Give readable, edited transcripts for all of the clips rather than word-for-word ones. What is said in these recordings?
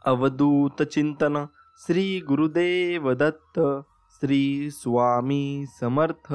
अवधूत चिंतन श्री गुरुदेव दत्त श्री स्वामी समर्थ।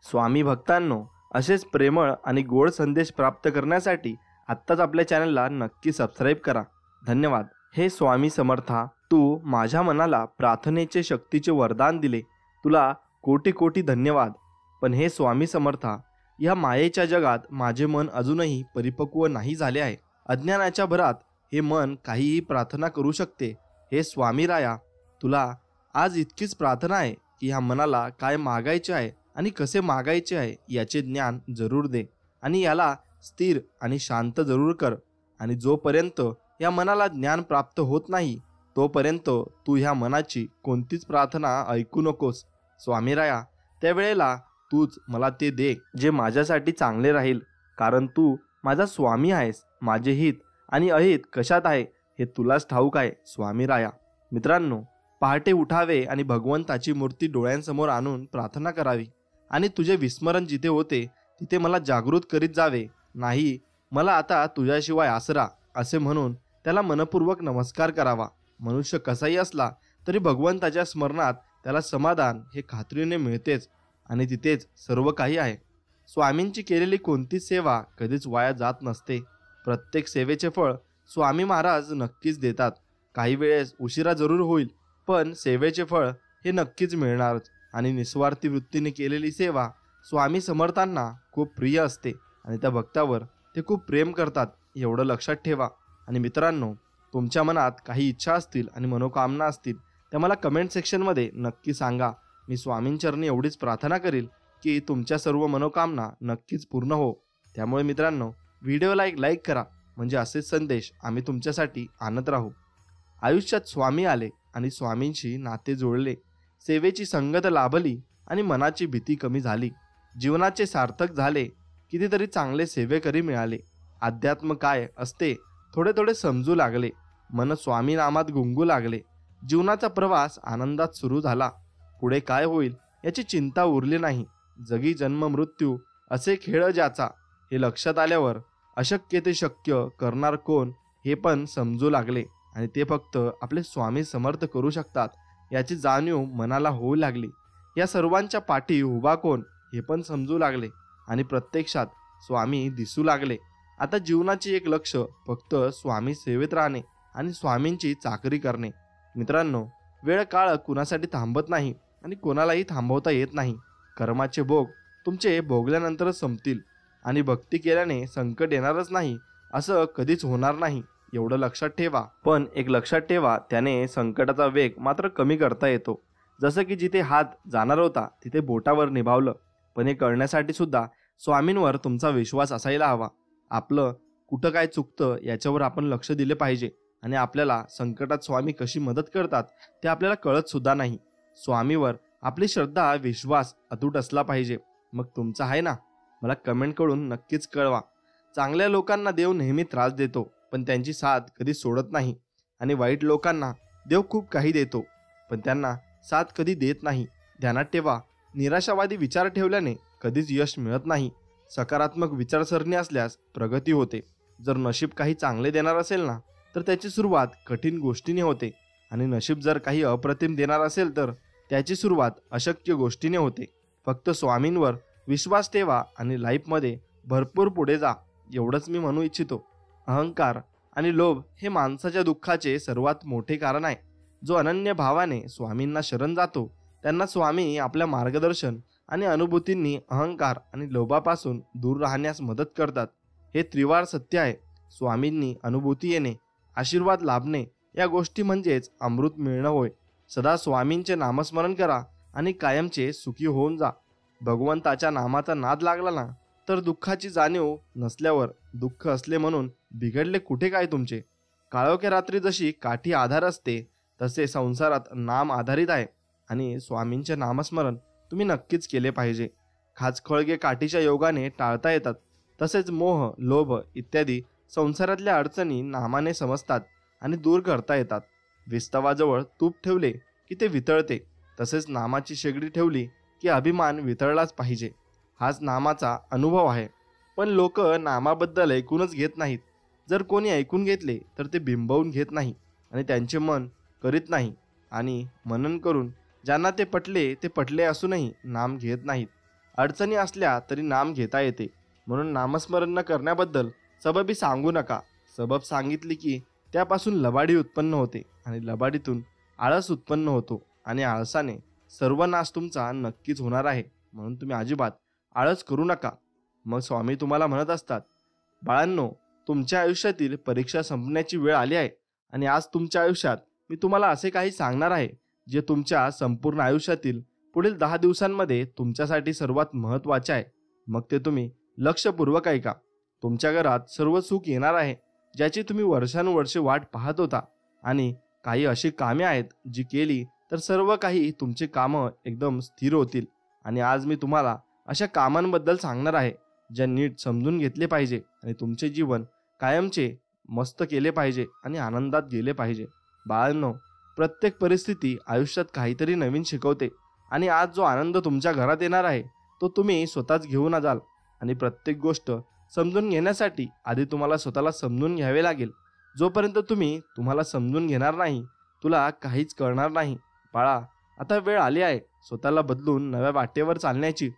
स्वामी भक्तांनो, असेच प्रेमळ आणि गोड संदेश प्राप्त करण्यासाठी आत्ताच आपल्या चॅनलला नक्की सबस्क्राईब करा। धन्यवाद। हे स्वामी समर्था, तू माझ्या मनाला प्रार्थनेचे शक्तीचे वरदान दिले, तुला कोटी कोटी धन्यवाद। पण हे स्वामी समर्था, या मायेच्या जगात माझे मन अजूनही परिपक्व नाही झाले आहे। अज्ञानाच्या भरात हे मन काहीही प्रार्थना करू शकते। हे स्वामी राया, तुला आज इतकीच प्रार्थना आहे की ह्या मनाला काय मागायचे आहे आणि कसे मागायचे आहे याचे ज्ञान जरूर दे आणि याला स्थिर आणि शांत जरूर कर। आणि जोपर्यंत या मनाला ज्ञान प्राप्त होत नाही तोपर्यंत तू ह्या मनाची कोणतीच प्रार्थना ऐकू नकोस। स्वामी राया, त्यावेळेला तूच मला ते दे जे माझ्यासाठी चांगले राहील, कारण तू माझा स्वामी आहेस। माझे हित आणि अहित कशात आहे हे तुलाच ठाऊक आहे स्वामी राया। मित्रांनो, पहाटे उठावे आणि भगवंताची मूर्ती डोळ्यांसमोर आणून प्रार्थना करावी आणि तुझे विस्मरण जिथे होते तिथे मला जागृत करीत जावे। नाही, मला आता तुझ्याशिवाय आसरा असे म्हणून त्याला मनपूर्वक नमस्कार करावा। मनुष्य कसाही असला तरी भगवंताच्या स्मरणात त्याला समाधान हे खात्रीने मिळतेच आणि तिथेच सर्व काही आहे। स्वामींची केलेली कोणतीच सेवा कधीच वाया जात नसते। प्रत्येक सेवेचे फळ स्वामी महाराज नक्कीच देतात। काही वेळेस उशिरा जरूर होईल, पण सेवेचे फळ हे नक्कीच मिळणारच। आणि निस्वार्थी वृत्तीने केलेली सेवा स्वामी समर्थांना खूप प्रिय असते आणि त्या भक्तावर ते खूप प्रेम करतात, एवढं लक्षात ठेवा। आणि मित्रांनो, तुमच्या मनात काही इच्छा असतील आणि मनोकामना असतील त्या मला कमेंट सेक्शनमध्ये नक्की सांगा। मी स्वामींचरणी एवढीच प्रार्थना करील की तुमच्या सर्व मनोकामना नक्कीच पूर्ण हो। त्यामुळे मित्रांनो, व्हिडिओला एक लाईक करा, म्हणजे असेच संदेश आम्ही तुमच्यासाठी आणत राहू। आयुष्यात स्वामी आले आणि स्वामींशी नाते जोडले, सेवेची संगत लाभली आणि मनाची भीती कमी झाली। जीवनाचे सार्थक झाले, कितीतरी चांगले सेवेकरी मिळाले। अध्यात्म काय असते थोडे थोडे समजू लागले, मन स्वामी नामात गुंगू लागले। जीवनाचा प्रवास आनंदात सुरू झाला। पुढे काय होईल याची चिंता उरली नाही। जगी जन्म मृत्यू असे खेळ ज्याचा, हे लक्षात आल्यावर अशक्य ते शक्य करणार कोण हे पण समजू लागले आणि ते फक्त आपले स्वामी समर्थ करू शकतात याची जाणीव मनाला होऊ लागली। या सर्वांच्या पाठी उभा कोण हे पण समजू लागले आणि प्रत्यक्षात स्वामी दिसू लागले। आता जीवनाचे एक लक्ष फक्त स्वामी सेवेत राहणे आणि स्वामींची चाकरी करणे। मित्रांनो, वेळ काळ कुणासाठी थांबत नाही आणि कोणालाही थांबवता येत नाही। कर्माचे भोग तुमचे भोगल्यानंतरच संपतील आणि भक्ती केल्याने संकट येणारच नाही असं कधीच होणार नाही, एवढं लक्षात ठेवा। पण एक लक्षात ठेवा, त्याने संकटाचा वेग मात्र कमी करता येतो। जसं की जिथे हात जाणार होता तिथे बोटावर निभावलं। पण हे करण्यासाठी सुद्धा स्वामींवर तुमचा विश्वास असायला हवा। आपलं कुठं काय चुकतं याच्यावर आपण लक्ष दिले पाहिजे आणि आपल्याला संकटात स्वामी कशी मदत करतात ते आपल्याला कळत सुद्धा नाही। स्वामीवर आपली श्रद्धा विश्वास अतूट असला पाहिजे। मग तुमचा आहे ना? मला कमेंट करून नक्कीच कळवा। चांगल्या लोकांना देव नेहमी त्रास देतो, पण त्यांची साथ कधी सोडत नाही। आणि वाईट लोकांना देव खूप काही देतो, पण त्यांना साथ कधी देत नाही। ध्यानात ठेवा, निराशावादी विचार ठेवल्याने कधीच यश मिळत नाही। सकारात्मक विचारसरणी असल्यास प्रगती होते। जर नशीब काही चांगले देणार असेल ना, तर त्याची सुरुवात कठीण गोष्टीने होते आणि नशीब जर काही अप्रतिम देणार असेल तर त्याची सुरुवात अशक्य गोष्टीने होते। फक्त स्वामींवर विश्वास ठेवा आणि लाईफमध्ये भरपूर पुढे जा, एवढंच मी म्हणू इच्छितो। अहंकार आणि लोभ हे माणसाच्या दुःखाचे सर्वात मोठे कारण आहे। जो अनन्य भावाने स्वामींना शरण जातो त्यांना स्वामी आपल्या मार्गदर्शन आणि अनुभूतींनी अहंकार आणि लोभापासून दूर राहण्यास मदत करतात। हे त्रिवार सत्य आहे। स्वामींनी अनुभूती येणे, आशीर्वाद लाभणे या गोष्टी म्हणजेच अमृत मिळणं होय। सदा स्वामींचे नामस्मरण करा आणि कायमचे सुखी होऊन जा। भगवंताच्या नामाचा नाद लागला ना, तर दुःखाची जाणीव नसल्यावर दुःख असले म्हणून बिघडले कुठे काय तुमचे। काळोख्या रात्री जशी काठी आधार असते तसे संसारात नाम आधारित आहे आणि स्वामींचे नामस्मरण तुम्ही नक्कीच केले पाहिजे। खाचखळगे काठीच्या योगाने टाळता येतात, तसेच मोह लोभ इत्यादी संसारातल्या अडचणी नामाने समजतात आणि दूर करता येतात। विस्तवाजवळ तूप ठेवले की ते वितळते, तसेच नामाची शेगडी ठेवली की अभिमान वितळलाच पाहिजे। हाच नामाचा अनुभव आहे। पण लोक नामाबद्दल ऐकूनच घेत नाहीत। जर कोणी ऐकून घेतले तर ते बिंबवून घेत नाही आणि त्यांचे मन करीत नाही, आणि मनन करून ज्यांना ते पटले असूनही नाम घेत नाहीत. अडचणी असल्या तरी नाम घेता येते, म्हणून नामस्मरण न करण्याबद्दल सबबी सांगू नका. सबब सांगितली की त्यापासून लबाडी उत्पन्न होते, आणि लबाडीतून आळस उत्पन्न होतो, आणि आळसाने सर्वनाश तुमचा नक्कीच होणार आहे. म्हणून तुम्ही अजिबात आळस करू नका. मग स्वामी तुम्हाला म्हणत असतात, बाळांनो, तुमच्या आयुष्यातील परीक्षा संपण्याची वेळ आली आहे, आणि आज तुमच्या आयुष्यात मी तुम्हाला असे काही सांगणार आहे जे तुमच्या संपूर्ण आयुष्यातील पुढील 10 दिवसांमध्ये तुमच्यासाठी सर्वात महत्त्वाचे आहे. मग ते तुम्ही लक्षपूर्वक ऐका. तुमच्या घरात सर्व सुख येणार आहे ज्याची तुम्ही वर्षानुवर्षे वाट पाहत होता, आणि काही अशी कामे आहेत जी केली तर सर्व काही तुमचे कामं एकदम स्थिर होतील. आणि आज मी तुम्हाला अशा कामांबद्दल सांगणार आहे ज्या नीट समजून घेतले पाहिजे आणि तुमचे जीवन कायमचे मस्त केले पाहिजे आणि आनंदात गेले पाहिजे. बाळांनो, प्रत्येक परिस्थिती आयुष्यात काहीतरी नवीन शिकवते, आणि आज जो आनंद तुमच्या घरात येणार आहे तो तुम्ही स्वतःच घेऊन जाल. आणि प्रत्येक गोष्ट समजून घेण्यासाठी आधी तुम्हाला स्वतःला समजून घ्यावे लागेल. जोपर्यंत तुम्ही तुम्हाला समजून घेणार नाही, तुला काहीच कळणार नाही. बाळा, आता वेळ आली आहे स्वतःला बदलून नव्या वाटेवर चालण्याची.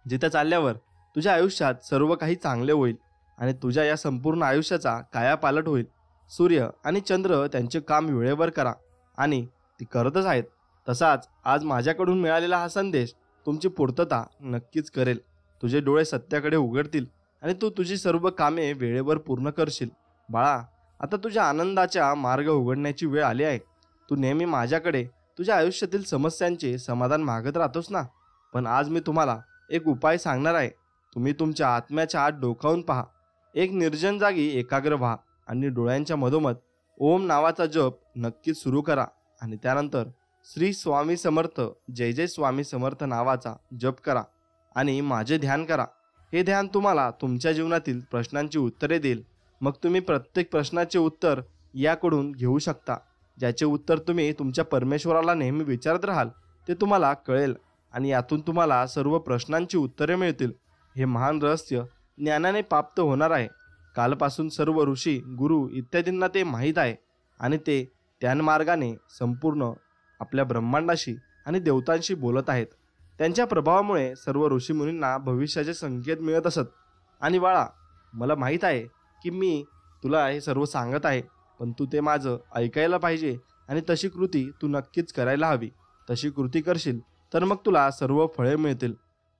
जिथे चालल्यावर तुझ्या आयुष्यात सर्व काही चांगले होईल, आणि तुझ्या या संपूर्ण आयुष्याचा कायापालट होईल. सूर्य आणि चंद्र त्यांचे काम वेळेवर करा, आणि ती करतच आहेत. तसाच आज माझ्याकडून मिळालेला हा संदेश तुमची पूर्तता नक्कीच करेल. तुझे डोळे सत्याकडे उघडतील, आणि तू तुझी सर्व कामे वेळेवर पूर्ण करशील. बाळा, आता तुझ्या आनंदाचा मार्ग उघडण्याची वेळ आली आहे. तू नेहमी माझ्याकडे तुझ्या आयुष्यातील समस्यांचे समाधान मागत राहतोस ना, पण आज मी तुम्हाला एक उपाय सांगणार आहे. तुम्ही तुमच्या आत्म्याच्या आत डोकावून पहा. एक निर्जन जागी एकाग्र व्हा, आणि डोळ्यांच्या मधोमध ओम नावाचा जप नक्कीच सुरू करा, आणि त्यानंतर श्री स्वामी समर्थ, जय जय स्वामी समर्थ नावाचा जप करा, आणि माझे ध्यान करा. हे ध्यान तुम्हाला तुमच्या जीवनातील प्रश्नांची उत्तरे देईल. मग तुम्ही प्रत्येक प्रश्नाचे उत्तर याकडून घेऊ शकता. ज्याचे उत्तर तुम्ही तुमच्या परमेश्वराला नेहमी विचारत राहाल ते तुम्हाला कळेल, आणि यातून तुम्हाला सर्व प्रश्नांची उत्तरे मिळतील. हे महान रहस्य ज्ञानाने प्राप्त होणार आहे. कालपासून सर्व ऋषी, गुरु इत्यादींना ते माहीत आहे, आणि ते ध्यानमार्गाने संपूर्ण आपल्या ब्रह्मांडाशी आणि देवतांशी बोलत आहेत. त्यांच्या प्रभावामुळे सर्व ऋषीमुनींना भविष्याचे संकेत मिळत असत. आणि बाळा, मला माहीत आहे की मी तुला हे सर्व सांगत आहे, पण तू ते माझं ऐकायला पाहिजे, आणि तशी कृती तू नक्कीच करायला हवी. तशी कृती करशील तर मग तुला सर्व फळे मिळतील.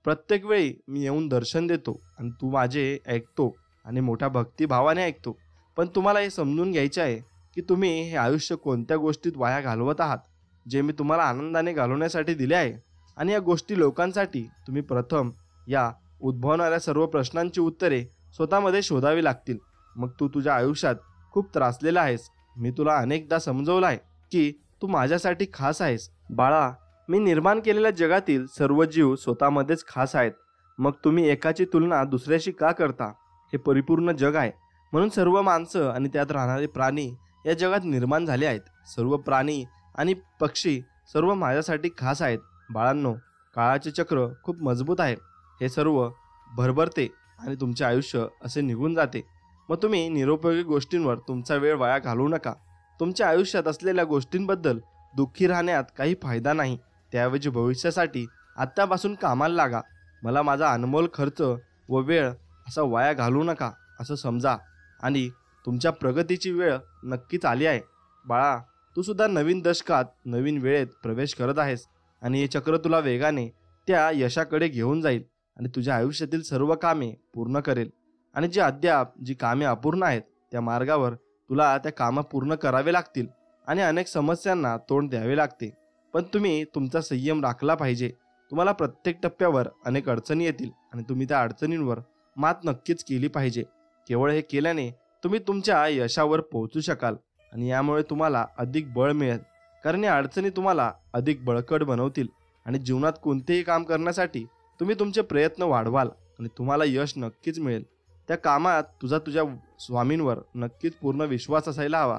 प्रत्येक वेळी मी येऊन दर्शन देतो, आणि तू माझे ऐकतो, आणि मोठ्या भक्तिभावाने ऐकतो. पण तुम्हाला हे समजून घ्यायचे आहे की तुम्ही हे आयुष्य कोणत्या गोष्टीत वाया घालवत आहात, जे मी तुम्हाला आनंदाने घालवण्यासाठी दिले आहे. आणि या गोष्टी लोकांसाठी तुम्ही प्रथम या उद्भवणाऱ्या सर्व प्रश्नांची उत्तरे स्वतःमध्ये शोधावी लागतील. मग तू तुझ्या आयुष्यात खूप त्रासलेला आहेस. मी तुला अनेकदा समजवलं आहे की तू माझ्यासाठी खास आहेस. बाळा, मी निर्माण केलेल्या जगातील सर्व जीव स्वतःमध्येच खास आहेत. मग तुम्ही एकाची तुलना दुसऱ्याशी का करता? हे परिपूर्ण जग आहे, म्हणून सर्व माणसं आणि त्यात राहणारे प्राणी या जगात निर्माण झाले आहेत. सर्व प्राणी आणि पक्षी सर्व माझ्यासाठी खास आहेत. बाळांनो, काळाचे चक्र खूप मजबूत आहे. हे सर्व भरभरते आणि तुमचे आयुष्य असे निघून जाते. मग तुम्ही निरुपयोगी गोष्टींवर तुमचा वेळ वाया घालवू नका. तुमच्या आयुष्यात असलेल्या गोष्टींबद्दल दुःखी राहण्यात काही फायदा नाही. त्याऐवजी भविष्यासाठी आत्तापासून कामाला लागा. मला माझा अनमोल खर्च व वेळ असा वाया घालवू नका असं समजा, आणि तुमच्या प्रगतीची वेळ नक्कीच आली आहे. बाळा, तू सुद्धा नवीन दशकात नवीन वेळेत प्रवेश करत आहेस, आणि हे चक्र तुला वेगाने त्या यशाकडे घेऊन जाईल, आणि तुझ्या आयुष्यातील सर्व कामे पूर्ण करेल. आणि जी कामे अपूर्ण आहेत त्या मार्गावर तुला त्या कामं पूर्ण करावे लागतील, आणि अनेक समस्यांना तोंड द्यावे लागते. पण तुम्ही तुमचा संयम राखला पाहिजे. तुम्हाला प्रत्येक टप्प्यावर अनेक अडचणी येतील, आणि तुम्ही त्या अडचणींवर मात नक्कीच केली पाहिजे. केवळ हे केल्याने तुम्ही तुमच्या यशावर पोहोचू शकाल, आणि यामुळे तुम्हाला अधिक बळ मिळेल. कारण या अडचणी तुम्हाला अधिक बळकट बनवतील, आणि जीवनात कोणतेही काम करण्यासाठी तुम्ही तुमचे प्रयत्न वाढवाल, आणि तुम्हाला यश नक्कीच मिळेल. त्या कामात तुझ्या स्वामींवर नक्कीच पूर्ण विश्वास असायला हवा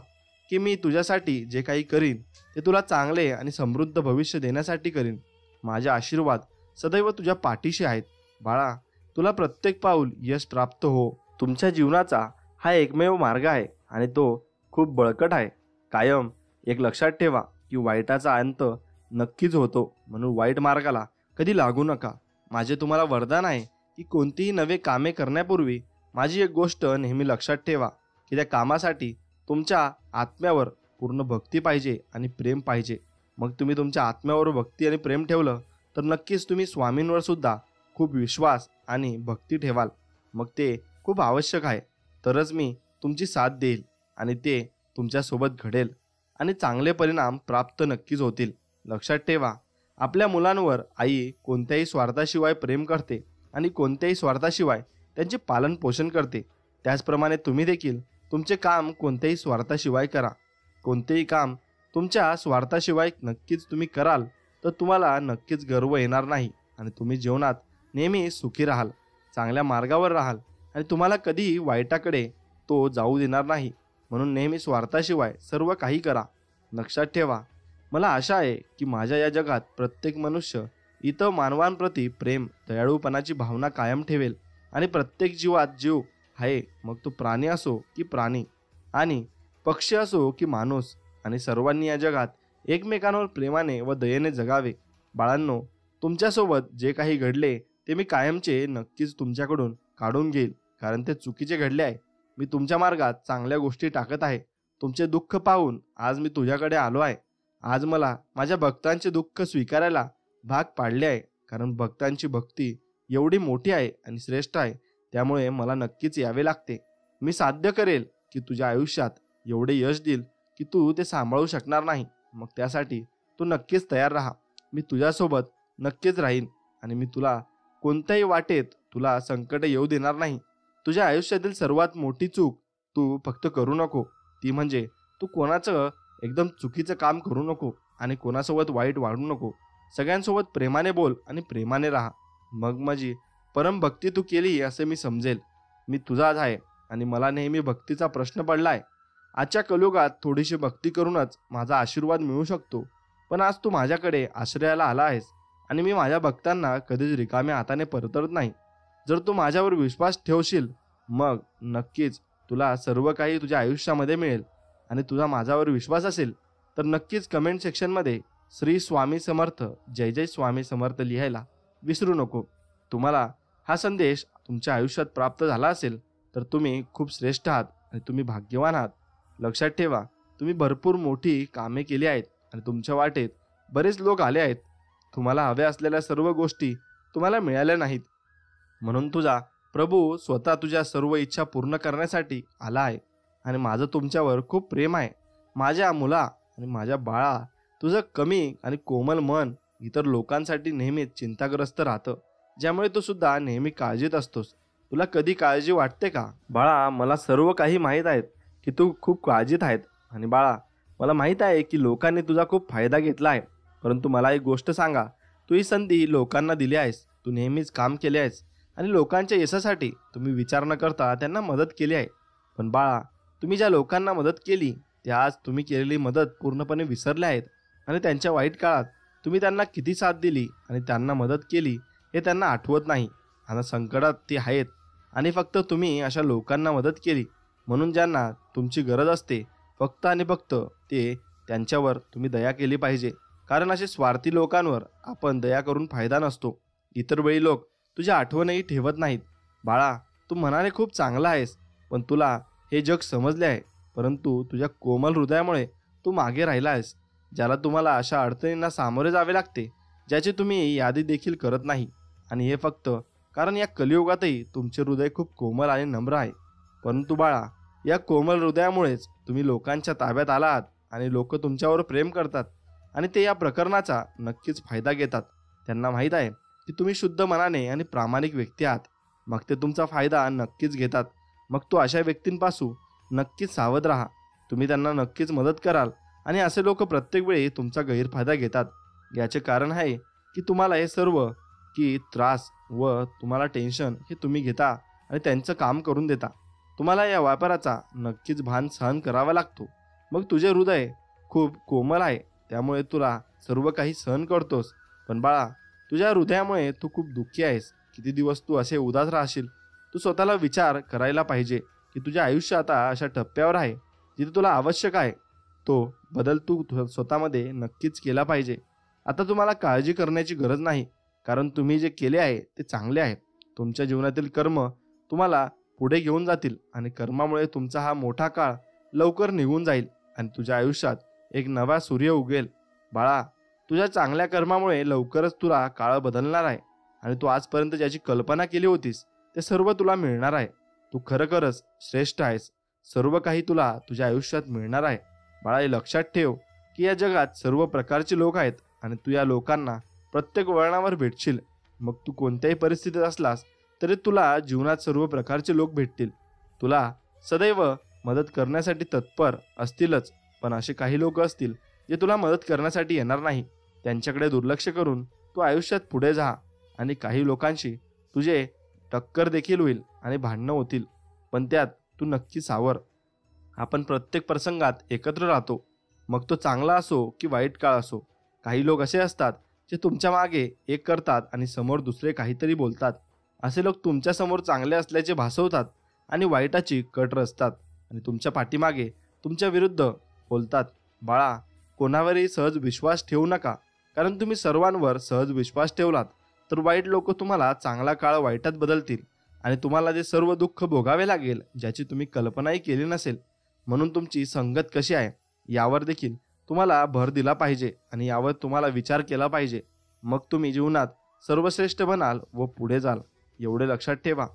की मी तुझ्यासाठी जे काही करीन ते तुला चांगले आणि समृद्ध भविष्य देण्यासाठी करीन. माझे आशीर्वाद सदैव तुझ्या पाठीशी आहेत. बाळा, तुला प्रत्येक पाऊल यश प्राप्त हो. तुमच्या जीवनाचा हा एकमेव मार्ग आहे, आणि तो खूप बळकट आहे. कायम एक लक्षात ठेवा की वाईटाचा अंत नक्कीच होतो, म्हणून वाईट मार्गाला कधी लागू नका. माझे तुम्हाला वरदान आहे की कोणतीही नवे कामे करण्यापूर्वी माझी एक गोष्ट नेहमी लक्षात ठेवा की त्या कामासाठी तुमच्या आत्म्यावर पूर्ण भक्ती पाहिजे आणि प्रेम पाहिजे. मग तुम्ही तुमच्या आत्म्यावर भक्ती आणि प्रेम ठेवलं तर नक्कीच तुम्ही स्वामींवर सुद्धा खूप विश्वास आणि भक्ती ठेवाल. मग ते खूप आवश्यक आहे. तरच मी तुमची साथ देईल आणि ते तुमच्यासोबत घडेल आणि चांगले परिणाम प्राप्त नक्कीच होतील. लक्षात ठेवा, आपल्या मुलांवर आई कोणत्याही स्वार्थाशिवाय प्रेम करते आणि कोणत्याही स्वार्थाशिवाय त्यांचे पालन पोषण करते. त्याचप्रमाणे तुम्ही देखील तुमचे काम कोणत्याही स्वार्थाशिवाय करा. कोणतेही काम तुमच्या स्वार्थाशिवाय नक्कीच तुम्ही कराल तर तुम्हाला नक्कीच गर्व येणार नाही आणि तुम्ही जीवनात नेहमी सुखी राहाल, चांगल्या मार्गावर राहाल आणि तुम्हाला कधीही वाईटाकडे तो जाऊ देणार नाही. म्हणून नेहमी स्वार्थाशिवाय सर्व काही करा. लक्षात ठेवा, मला आशा आहे की माझ्या या जगात प्रत्येक मनुष्य इतर मानवांप्रती प्रेम, दयाळूपणाची भावना कायम ठेवेल आणि प्रत्येक जीवात जीव आहे, मग तो प्राणी असो की प्राणी आणि पक्षी असो की माणूस, आणि सर्वांनी या जगात एकमेकांवर प्रेमाने व दयेने जगावे. बाळांनो, तुमच्यासोबत जे काही घडले ते मी कायमचे नक्कीच तुमच्याकडून काढून घेईल, कारण ते चुकीचे घडले आहे. मी तुमच्या मार्गात चांगल्या गोष्टी टाकत आहे. तुमचे दुःख पाहून आज मी तुझ्याकडे आलो आहे. आज मला माझ्या भक्तांचे दुःख स्वीकारायला भाग पाडले आहे, कारण भक्तांची भक्ती एवढी मोठी आहे आणि श्रेष्ठ आहे, त्यामुळे मला नक्कीच यावे लागते. मी साध्य करेल की तुझ्या आयुष्यात एवढे यश देईल की तू ते सांभाळू शकणार नाही. मग त्यासाठी तू नक्कीच तयार राहा. मी तुझ्यासोबत नक्कीच राहीन आणि मी तुला कोणत्याही वाटेत तुला संकट येऊ देणार नाही. तुझ्या आयुष्यातील सर्वात मोठी चूक तू फक्त करू नको, ती म्हणजे तू कोणाचं एकदम चुकीचं काम करू नको आणि कोणासोबत वाईट वाढू नको. सगळ्यांसोबत प्रेमाने बोल आणि प्रेमाने राहा. मग माझी परमभक्ती तू केली असे मी समजेल. मी तुझाच आहे आणि मला नेहमी भक्तीचा प्रश्न पडला आहे. आजच्या कलियुगात थोडीशी भक्ती करूनच माझा आशीर्वाद मिळू शकतो, पण आज तू माझ्याकडे आश्रयाला आला आहेस आणि मी माझ्या भक्तांना कधीच रिकाम्या हाताने परतत नाही. जर तू माझ्यावर विश्वास ठेवशील मग नक्कीच तुला सर्व काही तुझ्या आयुष्यामध्ये मिळेल. आणि तुझा माझ्यावर विश्वास असेल तर नक्कीच कमेंट सेक्शनमध्ये श्री स्वामी समर्थ, जय जय स्वामी समर्थ लिहायला विसरू नको. तुम्हाला हा संदेश तुमच्या आयुष्यात प्राप्त झाला असेल तर तुम्ही खूप श्रेष्ठ आहात आणि तुम्ही भाग्यवान आहात. लक्षात ठेवा, तुम्ही भरपूर मोठी कामे केली आहेत आणि तुमच्या वाटेत बरेच लोक आले आहेत. तुम्हाला हव्या असलेल्या सर्व गोष्टी तुम्हाला मिळाल्या नाहीत, म्हणून तुझा प्रभू स्वतः तुझ्या सर्व इच्छा पूर्ण करण्यासाठी आला आहे. आणि माझं तुमच्यावर खूप प्रेम आहे. माझ्या मुला आणि माझ्या बाळा, तुझं कमी आणि कोमल मन इतर लोकांसाठी नेहमीच चिंताग्रस्त राहतं, ज्यामुळे तू सुद्धा नेहमी काळजीत असतोस. तुला कधी काळजी वाटते का? बाळा, मला सर्व काही माहीत आहेत की तू खूप काळजीत आहेत. आणि बाळा, मला माहीत आहे की लोकांनी तुझा खूप फायदा घेतला आहे. परंतु मला एक गोष्ट सांगा, तू ही संधी लोकांना दिली आहेस. तू नेहमीच काम केले आहेस आणि लोकांच्या यशासाठी तुम्ही विचार न करता त्यांना मदत केली आहे. पण बाळा, तुम्ही ज्या लोकांना मदत केली ते आज तुम्ही केलेली मदत पूर्णपणे विसरले आहेत आणि त्यांच्या वाईट काळात तुम्ही त्यांना किती साथ दिली आणि त्यांना मदत केली हे त्यांना आठवत नाही. आता संकटात ते आहेत आणि फक्त तुम्ही अशा लोकांना मदत केली, म्हणून ज्यांना तुमची गरज असते फक्त आणि फक्त त्यांच्यावर तुम्ही दया केली पाहिजे. कारण असे स्वार्थी लोकांवर आपण दया करून फायदा नसतो. इतर वेळी लोक तुझ्या आठवणही ठेवत नाहीत. बाळा, तू मनाने खूप चांगला आहेस, पण तुला हे जग समजले आहे, परंतु तुझ्या कोमल हृदयामुळे तू मागे राहिला आहेस. ज्याला तुम्हाला अशा अडचणींना सामोरे जावे लागते ज्याची तुम्ही यादी देखील करत नाही. आणि हे फक्त कारण या कलियुगातही तुमचे हृदय खूप कोमल आणि नम्र आहे. परंतु बाळा, या कोमल हृदयामुळेच तुम्ही लोकांच्या ताब्यात आलात आणि लोक तुमच्यावर प्रेम करतात आणि ते या प्रकरणाचा नक्कीच फायदा घेतात. त्यांना माहीत आहे की तुम्ही शुद्ध मनाने आणि प्रामाणिक व्यक्ती आहात, मग ते तुमचा फायदा नक्कीच घेतात. मग तो अशा व्यक्तींपासून नक्कीच सावध राहा. तुम्ही त्यांना नक्कीच मदत कराल आणि असे लोक प्रत्येक वेळी तुमचा गैरफायदा घेतात. याचे कारण आहे की तुम्हाला हे सर्व की त्रास व तुम्हाला टेन्शन हे तुम्ही घेता आणि त्यांचं काम करून देता. तुम्हाला या व्यापाराचा नक्कीच भान सहन करावा लागतो. मग तुझे हृदय खूप कोमल आहे, त्यामुळे तुला सर्व काही सहन करतोस. पण बाळा, तुझ्या हृदयामुळे तू खूप दुःखी आहेस. किती दिवस तू असे उदास राहशील? तू स्वतःला विचार करायला पाहिजे की तुझे आयुष्य आता अशा टप्प्यावर आहे जिथे तुला आवश्यक आहे तो बदल तू स्वतःमध्ये नक्कीच केला पाहिजे. आता तुम्हाला काळजी करण्याची गरज नाही, कारण तुम्ही जे केले आहे ते चांगले आहे. तुमच्या जीवनातील कर्म तुम्हाला पुढे घेऊन जातील आणि कर्मामुळे तुमचा हा मोठा काळ लवकर निघून जाईल आणि तुझ्या आयुष्यात एक नवा सूर्य उगेल. बाळा, तुझ्या चांगल्या कर्मामुळे लवकरच तुला काळ बदलणार आहे आणि तू आजपर्यंत ज्याची कल्पना केली होतीस ते सर्व तुला मिळणार आहे. तू खरोखरच श्रेष्ठ आहेस. सर्व काही तुला तुझ्या आयुष्यात मिळणार आहे. बाळा, हे लक्षात ठेव की या जगात सर्व प्रकारचे लोक आहेत आणि तू या लोकांना प्रत्येक वळणावर भेटशील. मग तू कोणत्याही परिस्थितीत असलास तरी तुला जीवनात सर्व प्रकारचे लोक भेटतील. तुला सदैव मदत करण्यासाठी तत्पर असतीलच, पण असे काही लोक असतील जे तुला मदत करण्यासाठी येणार नाही. त्यांच्याकडे दुर्लक्ष करून तू आयुष्यात पुढे जा आणि काही लोकांशी तुझे टक्कर देखील होईल आणि भांडणं होतील, पण त्यात तू नक्की सावर. आपण प्रत्येक प्रसंगात एकत्र राहतो, मग तो चांगला असो की वाईट काळ असो. काही लोक असे असतात जे तुमच्या मागे एक करतात आणि समोर दुसरे काहीतरी बोलतात. असे लोक तुमच्या समोर चांगले असल्याचे भासवतात आणि वाईटाची कट रचतात आणि तुमच्या पाठीमागे तुमच्या विरुद्ध बोलतात. बाळा, कोणावरही सहज विश्वास ठेवू नका, कारण तुम्ही सर्वांवर सहज विश्वास ठेवलात तर वाईट लोक तुम्हाला चांगला काळ वाईटात बदलतील आणि तुम्हाला ते सर्व दुःख भोगावे लागेल ज्याची तुम्ही कल्पनाही केली नसेल. म्हणून तुमची संगत कशी आहे यावर देखील तुम्हाला भर दिला पाहिजे आणि यावर तुम्हाला विचार केला पाहिजे. मग तुम्ही जीवनात सर्वश्रेष्ठ बनाल व पुढे जाल. एवढे लक्षात ठेवा.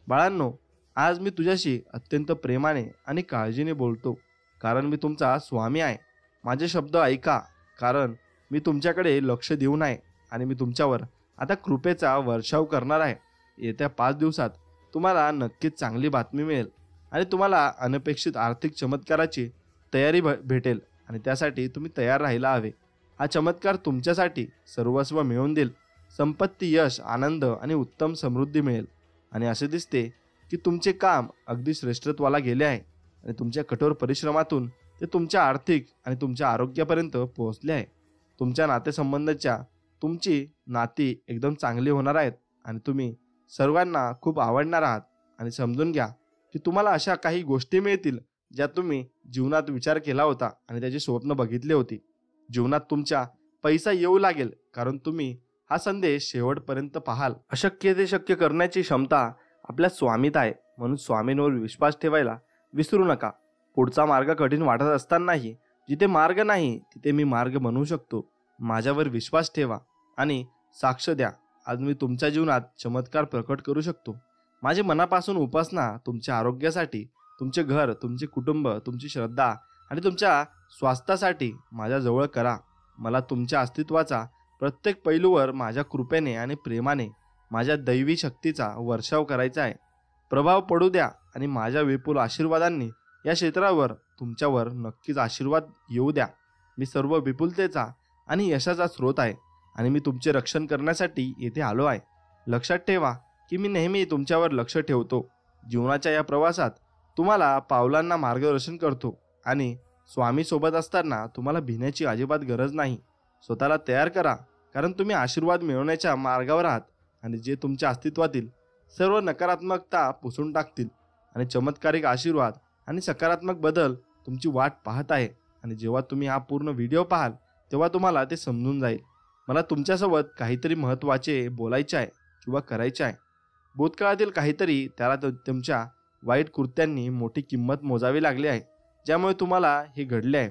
बाळांनो, आज मी तुझ्याशी अत्यंत प्रेमाने आणि काळजीने बोलतो, कारण मी तुमचा स्वामी आहे. माझे शब्द ऐका, कारण मी तुमच्याकडे लक्ष देऊन आहे आणि मी तुमच्यावर आता कृपेचा वर्षाव करणार आहे. येत्या 5 दिवसात तुम्हाला नक्कीच चांगली बातमी मिळेल आणि तुम्हाला अनपेक्षित आर्थिक चमत्काराची तयारी भेटेल आणि त्यासाठी तुम्ही तयार राहायला हवे. हा चमत्कार तुमच्यासाठी सर्वस्व मिळवून देईल. संपत्ती, यश, आनंद आणि उत्तम समृद्धी मिळेल. आणि असे दिसते की तुमचे काम अगदी श्रेष्ठत्वाला गेले आहे आणि तुमच्या कठोर परिश्रमातून ते तुमच्या आर्थिक आणि तुमच्या आरोग्यापर्यंत पोहोचले आहे. तुमच्या नातेसंबंधाच्या तुमची नाती एकदम चांगली होणार आहेत आणि तुम्ही सर्वांना खूप आवडणार आहात. आणि समजून घ्या की तुम्हाला अशा काही गोष्टी मिळतील ज्या तुम्ही जीवनात विचार केला होता आणि त्याची स्वप्न बघितली होती. जीवनात तुमच्या पैसा येऊ लागेल, कारण तुम्ही हा संदेश शेवटपर्यंत पाहाल. अशक्य ते शक्य करण्याची क्षमता आपल्या स्वामीत आहे, म्हणून स्वामींवर विश्वास ठेवायला विसरू नका. पुढचा मार्ग कठीण वाटत असतानाही जिथे मार्ग नाही तिथे मी मार्ग बनवू शकतो. माझ्यावर विश्वास ठेवा आणि साक्ष द्या. आज मी तुमच्या जीवनात चमत्कार प्रकट करू शकतो. माझी मनापासून उपासना तुमच्या आरोग्यासाठी, तुमचे घर, तुमचे कुटुंब, तुमची श्रद्धा आणि तुमच्या स्वास्थ्यासाठी माझ्याजवळ करा. मला तुमच्या अस्तित्वाचा प्रत्येक पैलूवर माझ्या कृपेने आणि प्रेमाने, माझ्या दैवी शक्तीचा वर्षाव करायचा आहे. प्रभाव पडू द्या आणि माझ्या विपुल आशीर्वादांनी या क्षेत्रावर तुमच्यावर नक्कीच आशीर्वाद येऊ द्या. मी सर्व विपुलतेचा आणि यशाचा स्रोत आहे आणि मी तुमचे रक्षण करण्यासाठी येथे आलो आहे. लक्षात ठेवा की मी नेहमी तुमच्यावर लक्ष ठेवतो. जीवनाच्या या प्रवासात तुम्हाला पावलांना मार्गदर्शन करतो आणि स्वामी सोबत असताना तुम्हाला भिण्याची अजिबात गरज नाही. स्वतःला तयार करा, कारण तुम्ही आशीर्वाद मिळवण्याच्या मार्गावर आहात आणि जे तुमच्या अस्तित्वातील सर्व नकारात्मकता पुसून टाकतील आणि चमत्कारिक आशीर्वाद आणि सकारात्मक बदल तुमची वाट पाहत आहे. आणि जेव्हा तुम्ही हा पूर्ण व्हिडिओ पाहाल तेव्हा तुम्हाला ते समजून जाईल. मला तुमच्यासोबत काहीतरी महत्त्वाचे बोलायचे आहे किंवा करायचे आहे. भूतकाळातील काहीतरी त्याला तुमच्या वाईट कृत्यांनी मोठी किंमत मोजावी लागली आहे, ज्यामुळे तुम्हाला हे घडले आहे.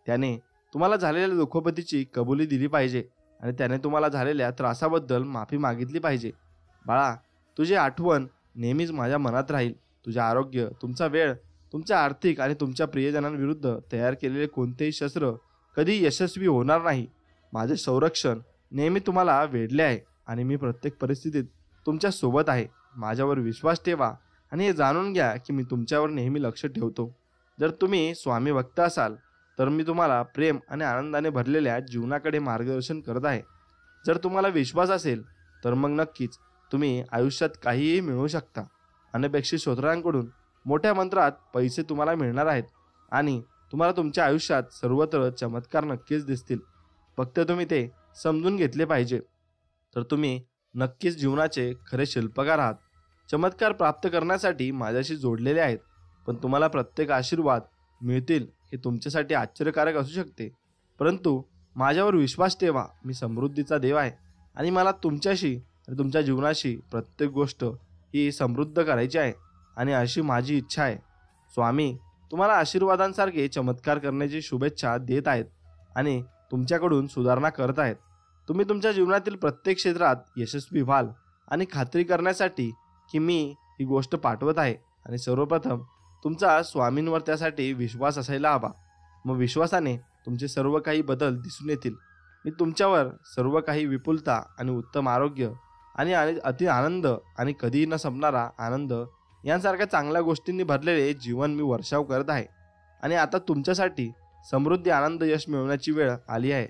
त्याने तुम्हाला झालेल्या दुःखपतीची कबुली दिली पाहिजे आणि त्याने तुम्हाला झालेल्या त्रासाबद्दल माफी मागितली पाहिजे. बाळा, तुझी आठवण नेहमीच माझ्या मनात राहील. तुझे आरोग्य, तुमचा वेळ, तुमच्या आर्थिक आणि तुमच्या प्रियजनांविरुद्ध तयार केलेले कोणतेही शस्त्र कधी यशस्वी होणार नाही. माझे संरक्षण नेहमी तुम्हाला वेढले आहे आणि मी प्रत्येक परिस्थितीत तुमच्या सोबत आहे. माझ्यावर विश्वास ठेवा आणि हे जाणून घ्या की मी तुमच्यावर नेहमी लक्ष ठेवतो. जर तुम्ही स्वामी भक्त असाल तर मी तुम्हाला प्रेम आणि आनंदाने भरलेल्या जीवनाकडे मार्गदर्शन करत आहे. जर तुम्हाला विश्वास असेल तर मग नक्कीच तुम्ही आयुष्यात काहीही मिळवू शकता. अनपेक्षित स्रोतांकडून मोठ्या मंत्रात पैसे तुम्हाला मिळणार आहेत आणि तुम्हाला तुमच्या आयुष्यात सर्वत्र चमत्कार नक्कीच दिसतील. फक्त तुम्ही ते समजून घेतले पाहिजे. तर तुम्ही नक्कीच जीवनाचे खरे शिल्पकार आहात. चमत्कार प्राप्त करण्यासाठी माझ्याशी जोडलेले आहेत, पण तुम्हाला प्रत्येक आशीर्वाद मिळतील हे तुमच्यासाठी आश्चर्यकारक असू शकते, परंतु माझ्यावर विश्वास ठेवा. मी समृद्धीचा देव आहे आणि मला तुमच्याशी आणि तुमच्या जीवनाशी प्रत्येक गोष्ट ही समृद्ध करायची आहे आणि अशी माझी इच्छा आहे. स्वामी तुम्हाला आशीर्वादांसारखे चमत्कार करण्याची शुभेच्छा देत आहेत आणि तुमच्याकडून सुधारणा करत आहेत. तुम्ही तुमच्या जीवनातील प्रत्येक क्षेत्रात यशस्वी व्हाल आणि खात्री करण्यासाठी की मी ही गोष्ट पाठवत आहे. आणि सर्वप्रथम तुमचा स्वामींवर त्यासाठी विश्वास असायला हवा. मग विश्वासाने तुमचे सर्व काही बदल दिसून येतील. मी तुमच्यावर सर्व काही विपुलता आणि उत्तम आरोग्य आणि अति आनंद आणि कधीही न संपणारा आनंद यांसारख्या चांगल्या गोष्टींनी भरलेले जीवन मी वर्षाव करत आहे. आणि आता तुमच्यासाठी समृद्धी, आनंद, यश मिळवण्याची वेळ आली आहे.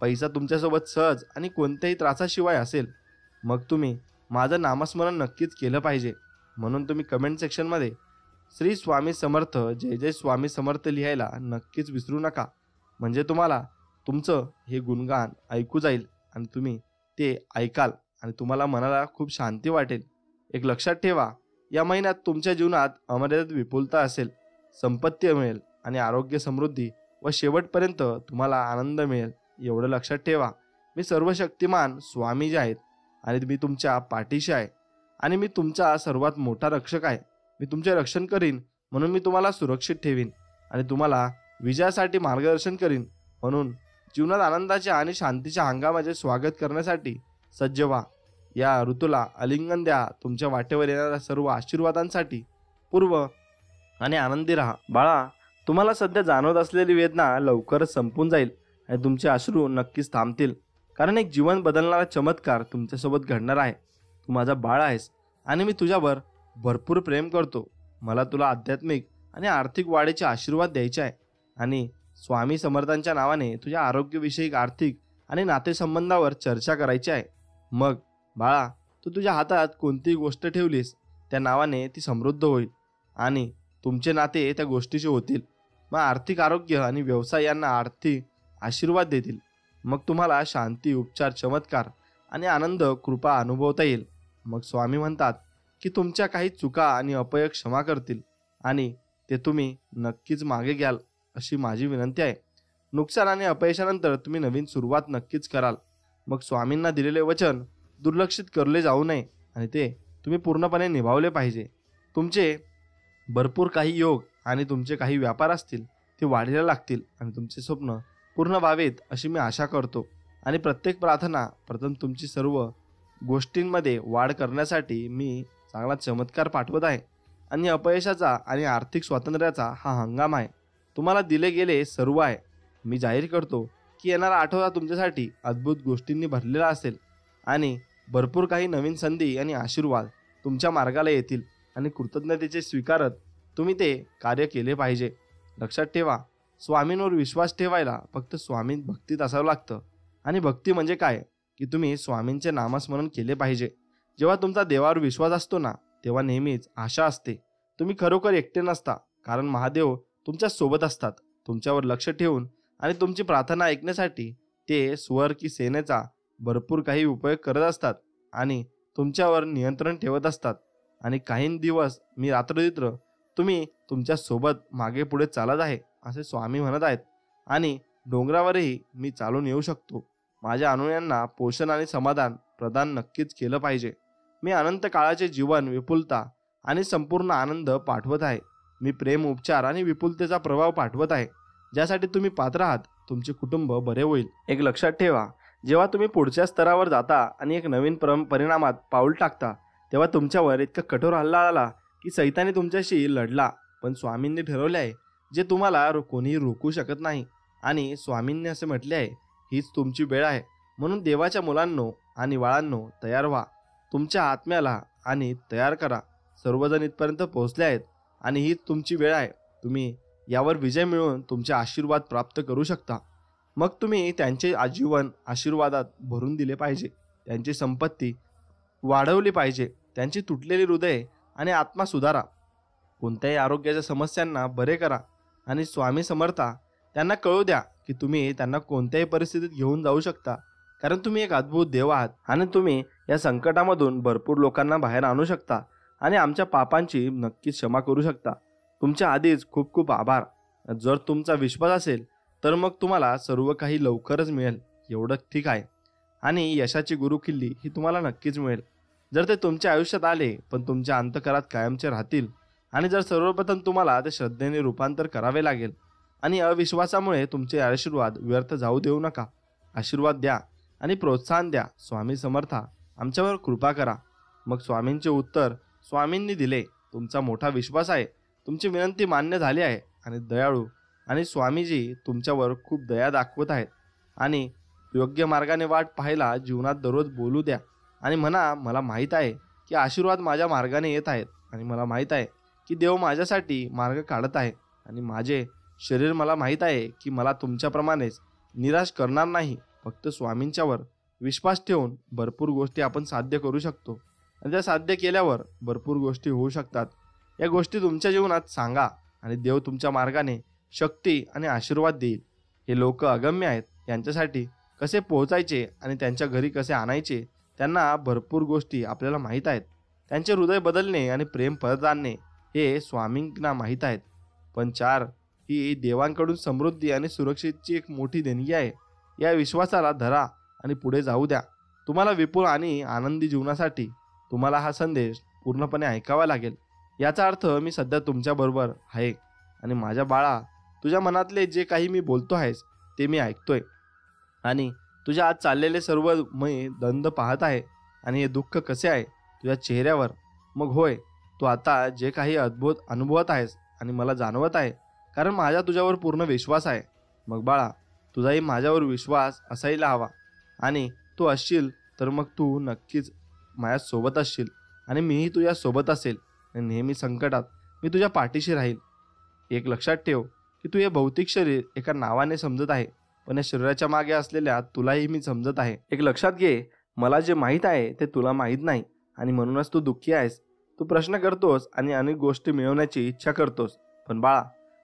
पैसा तुमच्यासोबत सहज आणि कोणत्याही त्रासाशिवाय असेल. मग तुम्ही माझं नामस्मरण नक्कीच केलं पाहिजे. म्हणून तुम्ही कमेंट सेक्शनमध्ये श्री स्वामी समर्थ, जय जय स्वामी समर्थ लिहायला नक्कीच विसरू नका. म्हणजे तुम्हाला तुमचं हे गुणगान ऐकू जाईल आणि तुम्ही ते ऐकाल आणि तुम्हाला मनाला खूप शांती वाटेल. एक लक्षात ठेवा, या महिन्यात तुमच्या जीवनात अमर्यादित विपुलता असेल, संपत्ती मिळेल आणि आरोग्य, समृद्धी व शेवटपर्यंत तुम्हाला आनंद मिळेल. एवढं लक्षात ठेवा. मी सर्वशक्तिमान स्वामी जे आहेत आणि मी तुमच्या पाठीशी आहे आणि मी तुमचा सर्वात मोठा रक्षक आहे. मी तुमचे रक्षण करीन म्हणून मी तुम्हाला सुरक्षित ठेवीन आणि तुम्हाला विजयासाठी मार्गदर्शन करीन. म्हणून जीवनात आनंदाच्या आणि शांतीच्या हंगामाचे स्वागत करण्यासाठी सज्ज व्हा. या ऋतूला आलिंगन द्या. तुमच्या वाटेवर येणाऱ्या सर्व आशीर्वादांसाठी पूर्व आणि आनंदी राहा. बाळा, तुम्हाला सध्या जाणवत असलेली वेदना लवकरच संपून जाईल आणि तुमचे अश्रू नक्कीच थांबतील. कारण एक जीवन बदलणारा चमत्कार तुमच्यासोबत घडणार आहे. तू माझा बाळ आहेस आणि मी तुझ्यावर भरपूर प्रेम करतो. मला तुला आध्यात्मिक आणि आर्थिक वाढीचे आशीर्वाद द्यायचे आहे आणि स्वामी समर्थांच्या नावाने तुझ्या आरोग्यविषयक, आर्थिक आणि नातेसंबंधावर चर्चा करायची आहे. मग बाळा, तू तुझ्या हातात कोणतीही गोष्ट ठेवलीस त्या नावाने ती समृद्ध होईल आणि तुमचे नाते त्या गोष्टीचे होतील. मग आर्थिक आरोग्य आणि व्यवसाय यांना आर्थिक आशीर्वाद देतील. मग तुम्हाला शांती, उपचार, चमत्कार आणि आनंद, कृपा अनुभवता येईल. मग स्वामी म्हणतात की तुमच्या काही चुका आणि अपयश क्षमा करतील आणि ते तुम्ही नक्कीच मागे घ्याल, अशी माझी विनंती आहे. नुकसान आणि अपयशानंतर तुम्ही नवीन सुरुवात नक्कीच कराल. मग स्वामींना दिलेले वचन दुर्लक्षित करले जाऊ नये आणि ते तुम्ही पूर्णपणे निभावले पाहिजे. तुमचे भरपूर काही योग आणि तुमचे काही व्यापार असतील ते वाढीला लागतील आणि तुमचे स्वप्न पूर्ण व्हावेत अशी मी आशा करतो. आणि प्रत्येक प्रार्थना प्रथम तुमची सर्व गोष्टींमध्ये वाढ करण्यासाठी मी चांगला चमत्कार पाठवत आहे. आणि अपयशाचा आणि आर्थिक स्वातंत्र्याचा हा हंगाम आहे. तुम्हाला दिले गेले सर्व आहे. मी जाहीर करतो की येणारा आठवडा तुमच्यासाठी अद्भुत गोष्टींनी भरलेला असेल आणि भरपूर काही नवीन संधी आणि आशीर्वाद तुमच्या मार्गाला येतील आणि कृतज्ञतेचे स्वीकारत तुम्ही ते कार्य केले पाहिजे. लक्षात ठेवा, स्वामींवर विश्वास ठेवायला फक्त स्वामी भक्तीत असावं लागतं. आणि भक्ती म्हणजे काय की तुम्ही स्वामींचे नामस्मरण केले पाहिजे. जेव्हा तुमचा देवावर विश्वास असतो ना, तेव्हा नेहमीच आशा असते. तुम्ही खरोखर एकटे नसता, कारण महादेव तुमच्या सोबत असतात. तुमच्यावर लक्ष ठेवून आणि तुमची प्रार्थना ऐकण्यासाठी ते स्वर की सेनेचा भरपूर काही उपयोग करत असतात आणि तुमच्यावर नियंत्रण ठेवत असतात. आणि काही दिवस मी रात्रदित्र तुम्ही तुमच्या सोबत मागे पुढे चालत आहे असे स्वामी म्हणत आहेत. आणि डोंगरावरही मी चालून येऊ शकतो. माझ्या अनुयायांना पोषण आणि समाधान प्रदान नक्कीच केलं पाहिजे. मी अनंत काळाचे जीवन, विपुलता आणि संपूर्ण आनंद पाठवत आहे. मी प्रेम, उपचार आणि विपुलतेचा प्रभाव पाठवत आहे, ज्यासाठी तुम्ही पात्र आहात. तुमचे कुटुंब बरे होईल. एक लक्षात ठेवा, जेव्हा तुम्ही पुढच्या स्तरावर जाता आणि एक नवीन परिणामात पाऊल टाकता, तेव्हा तुमच्यावर इतका कठोर हल्ला आला की सैताने तुमच्याशी लढला. पण स्वामींनी ठरवले आहे जे तुम्हाला कोणीही रोखू शकत नाही. आणि स्वामींनी असे म्हटले आहे, हीच तुमची वेळ आहे. म्हणून देवाच्या मुलांनो आणि बाळांनो, तयार व्हा. तुमच्या आत्म्याला आणि तयार करा. सर्वजण इथपर्यंत पोहोचले आहेत आणि हीच तुमची वेळ आहे. तुम्ही यावर विजय मिळवून तुमचे आशीर्वाद प्राप्त करू शकता. मग तुम्ही त्यांचे आजीवन आशीर्वादात भरून दिले पाहिजे. त्यांची संपत्ती वाढवली पाहिजे. त्यांची तुटलेली हृदय आणि आत्मा सुधारा. कोणत्याही आरोग्याच्या समस्यांना बरे करा. आणि स्वामी समर्था त्यांना कळू द्या की तुम्ही त्यांना कोणत्याही परिस्थितीत घेऊन जाऊ शकता, कारण तुम्ही एक अद्भुत देव आहात आणि तुम्ही या संकटामधून भरपूर लोकांना बाहेर आणू शकता आणि आमच्या पापांची नक्कीच क्षमा करू शकता. तुमच्या आधीच खूप खूप आभार. जर तुमचा विश्वास असेल तर मग तुम्हाला सर्व काही लवकरच मिळेल एवढं ठीक आहे. आणि यशाची गुरुकिल्ली ही तुम्हाला नक्कीच मिळेल जर ते तुमच्या आयुष्यात आले, पण तुमच्या अंतःकरात कायमचे राहतील. आणि जर सर्वप्रथम तुम्हाला ते श्रद्धेने रूपांतर करावे लागेल. आणि अविश्वासामुळे तुमचे आशीर्वाद व्यर्थ जाऊ देऊ नका. आशीर्वाद द्या आणि प्रोत्साहन द्या. स्वामी समर्था, आमच्यावर कृपा करा. मग स्वामींचे उत्तर स्वामींनी दिले, तुमचा मोठा विश्वास आहे, तुमची विनंती मान्य झाली आहे आणि दयाळू आणि स्वामीजी तुमच्यावर खूप दया दाखवत आहेत. आणि योग्य मार्गाने वाट पाहायला जीवनात दररोज बोलू द्या आणि म्हणा, मला माहीत आहे की आशीर्वाद माझ्या मार्गाने येत आहेत आणि मला माहीत आहे की देव माझ्यासाठी मार्ग काढत आहे. आणि माझे शरीर मला माहीत आहे की मला तुमच्याप्रमाणेच निराश करणार नाही. फक्त स्वामींच्यावर विश्वास ठेवून भरपूर गोष्टी आपण साध्य करू शकतो आणि त्या साध्य केल्यावर भरपूर गोष्टी होऊ शकतात. या गोष्टी तुमच्या जीवनात सांगा आणि देव तुमच्या मार्गाने शक्ती आणि आशीर्वाद देईल. हे लोक अगम्य आहेत, यांच्यासाठी कसे पोहोचायचे आणि त्यांच्या घरी कसे आणायचे, त्यांना भरपूर गोष्टी आपल्याला माहीत आहेत. त्यांचे हृदय बदलणे आणि प्रेम परत आणणे हे स्वामींना माहीत आहेत. पण 4 ही देवांकडून समृद्धी आणि सुरक्षेची एक मोठी देणगी आहे. या विश्वासाला धरा आणि पुढे जाऊ द्या. तुम्हाला विपुल आणि आनंदी जीवनासाठी तुम्हाला हा संदेश पूर्णपणे ऐकावा लागेल. याचा अर्थ मी सध्या तुमच्याबरोबर आहे आणि माझ्या बाळा, तुझ्या मनातले जे काही मी बोलतो आहेस ते मी ऐकतोय. आणि तुझ्या आज चाललेले सर्व मी दंड पाहत आहे आणि हे दुःख कसे आहे तुझ्या चेहऱ्यावर. मग होय, तू आता जे काही अद्भुत अनुभवत आहेस आणि मला जाणवत आहे, कारण माझा तुझ्यावर पूर्ण विश्वास आहे. मग बाळा, तुझाही माझ्यावर विश्वास असायला हवा. आणि तू असशील तर मग तू नक्कीच माझ्यासोबत असशील आणि मीही तुझ्यासोबत असेल. आणि नेहमी संकटात मी तुझ्या पाठीशी राहील. एक लक्षात ठेव की तू हे भौतिक शरीर एका नावाने समजत आहे, पण या शरीराच्या मागे असलेल्या तुलाही मी समजत आहे. एक लक्षात घे, मला जे माहीत आहे ते तुला माहीत नाही आणि म्हणूनच तू दुःखी आहेस. तू प्रश्न करतोस आणि अनेक गोष्टी मिळवण्याची इच्छा करतोस. पण बाळा,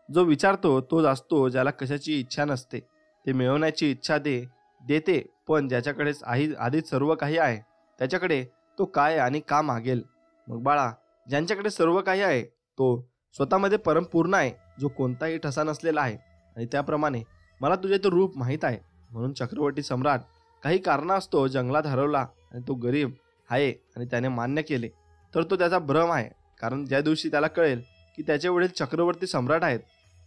जो विचारतो तोच असतो ज्याला कशाची इच्छा नसते. ते मिळवण्याची इच्छा देते, पण ज्याच्याकडे आधीच सर्व काही आहे त्याच्याकडे तो काय आणि का मागेल. मग बाळा, ज्यांच्याकडे सर्व काही आहे तो स्वतःमध्ये परमपूर्ण आहे, जो कोणताही ठसा नसलेला आहे. आणि त्याप्रमाणे मला तुझे तो रूप माहीत आहे. म्हणून चक्रवर्ती सम्राट काही कारणास्तव जंगलात हरवला आणि तो गरीब आहे आणि त्याने मान्य केले, तर तो त्याचा भ्रम आहे. कारण ज्या दिवशी त्याला कळेल की त्याचे वडील चक्रवर्ती सम्राट आहेत,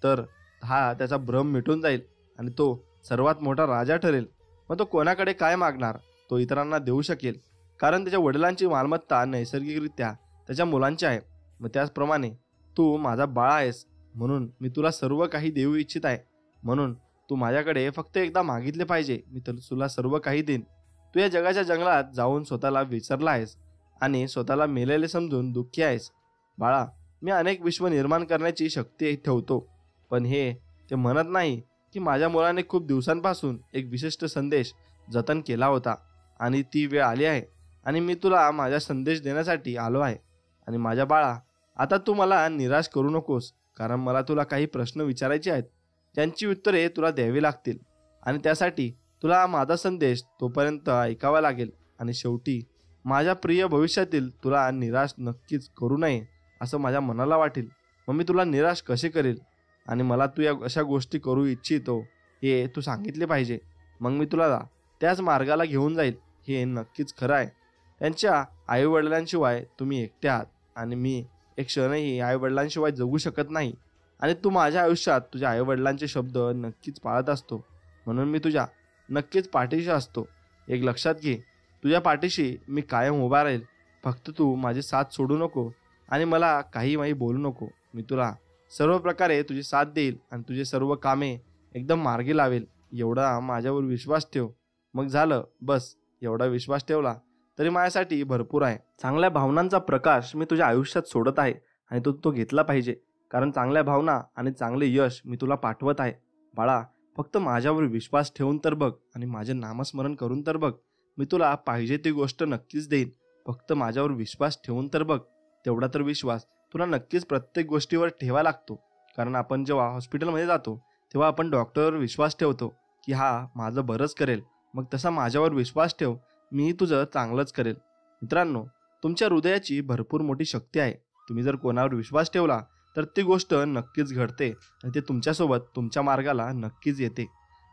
तर हा त्याचा भ्रम मिटून जाईल आणि तो सर्वात मोठा राजा ठरेल. मग तो कोणाकडे काय मागणार? तो इतरांना देऊ शकेल, कारण त्याच्या वडिलांची मालमत्ता नैसर्गिकरित्या त्याच्या मुलांची आहे. मग त्याचप्रमाणे तू माझा बाळा आहेस, म्हणून मी तुला सर्व काही देऊ इच्छित आहे. म्हणून तू माझ्याकडे फक्त एकदा मागितले पाहिजे, मी तर तुला सर्व काही देईन. तू या जगाच्या जंगलात जाऊन स्वतःला विसरला आहेस आणि स्वतःला मेलेले समजून दुःखी आहेस. बाळा, मी अनेक विश्व निर्माण करण्याची शक्ती ठेवतो, पण हे ते म्हणत नाही की माझ्या मुलाने खूप दिवसांपासून एक विशिष्ट संदेश जतन केला होता आणि ती वेळ आली आहे आणि मी तुला माझा संदेश देण्यासाठी आलो आहे. आणि माझ्या बाळा, आता तू मला निराश करू नकोस, कारण मला तुला काही प्रश्न विचारायचे आहेत ज्यांची उत्तरे तुला द्यावी लागतील. आणि त्यासाठी तुला माझा संदेश तोपर्यंत ऐकावा लागेल. आणि शेवटी माझ्या प्रिय भविष्यातील तुला निराश नक्कीच करू नये असं माझ्या मनाला वाटेल. मग मी तुला निराश कसे करेल? आणि मला तू या अशा गोष्टी करू इच्छितो हे तू सांगितले पाहिजे. मग मी तुला त्याच मार्गाला घेऊन जाईल. हे नक्कीच खरं आहे. त्यांच्या आईवडिलांशिवाय तुम्ही एकटे आहात आणि मी एक क्षणही आईवडिलांशिवाय जगू शकत नाही. आणि तू माझ्या आयुष्यात तुझ्या आईवडिलांचे शब्द नक्कीच पाळत असतो, म्हणून मी तुझ्या नक्कीच पाठीशी असतो. एक लक्षात घे, तुझ्या पाठीशी मी कायम उभा राहील. फक्त तू माझी साथ सोडू नको आणि मला काही बोलू नको. मी तुला सर्व प्रकारे तुझी साथ देईल आणि तुझे सर्व कामे एकदम मार्गी लावेल. एवढा माझ्यावर विश्वास ठेव. मग झालं, बस एवढा विश्वास ठेवला तरी माझ्यासाठी भरपूर आहे. चांगल्या भावनांचा प्रकाश मी तुझ्या आयुष्यात सोडत आहे आणि तू तो घेतला पाहिजे, कारण चांगल्या भावना आणि चांगले यश मी तुला पाठवत आहे. बाळा, फक्त माझ्यावर विश्वास ठेवून तर बघ आणि माझे नामस्मरण करून तर बघ. मी तुला पाहिजे ती गोष्ट नक्कीच देईन. फक्त माझ्यावर विश्वास ठेवून तर बघ. तेवढा तर विश्वास तुला नक्कीच प्रत्येक गोष्टीवर ठेवा लागतो, कारण आपण जेव्हा हॉस्पिटलमध्ये जातो तेव्हा आपण डॉक्टरवर विश्वास ठेवतो की हा माझं बरंच करेल. मग तसा माझ्यावर विश्वास ठेव, मी तुझं चांगलंच करेल. मित्रांनो, तुमच्या हृदयाची भरपूर मोठी शक्ती आहे. तुम्ही जर कोणावर विश्वास ठेवला तर ती गोष्ट नक्कीच घडते आणि ते तुमच्यासोबत तुमच्या मार्गाला नक्कीच येते.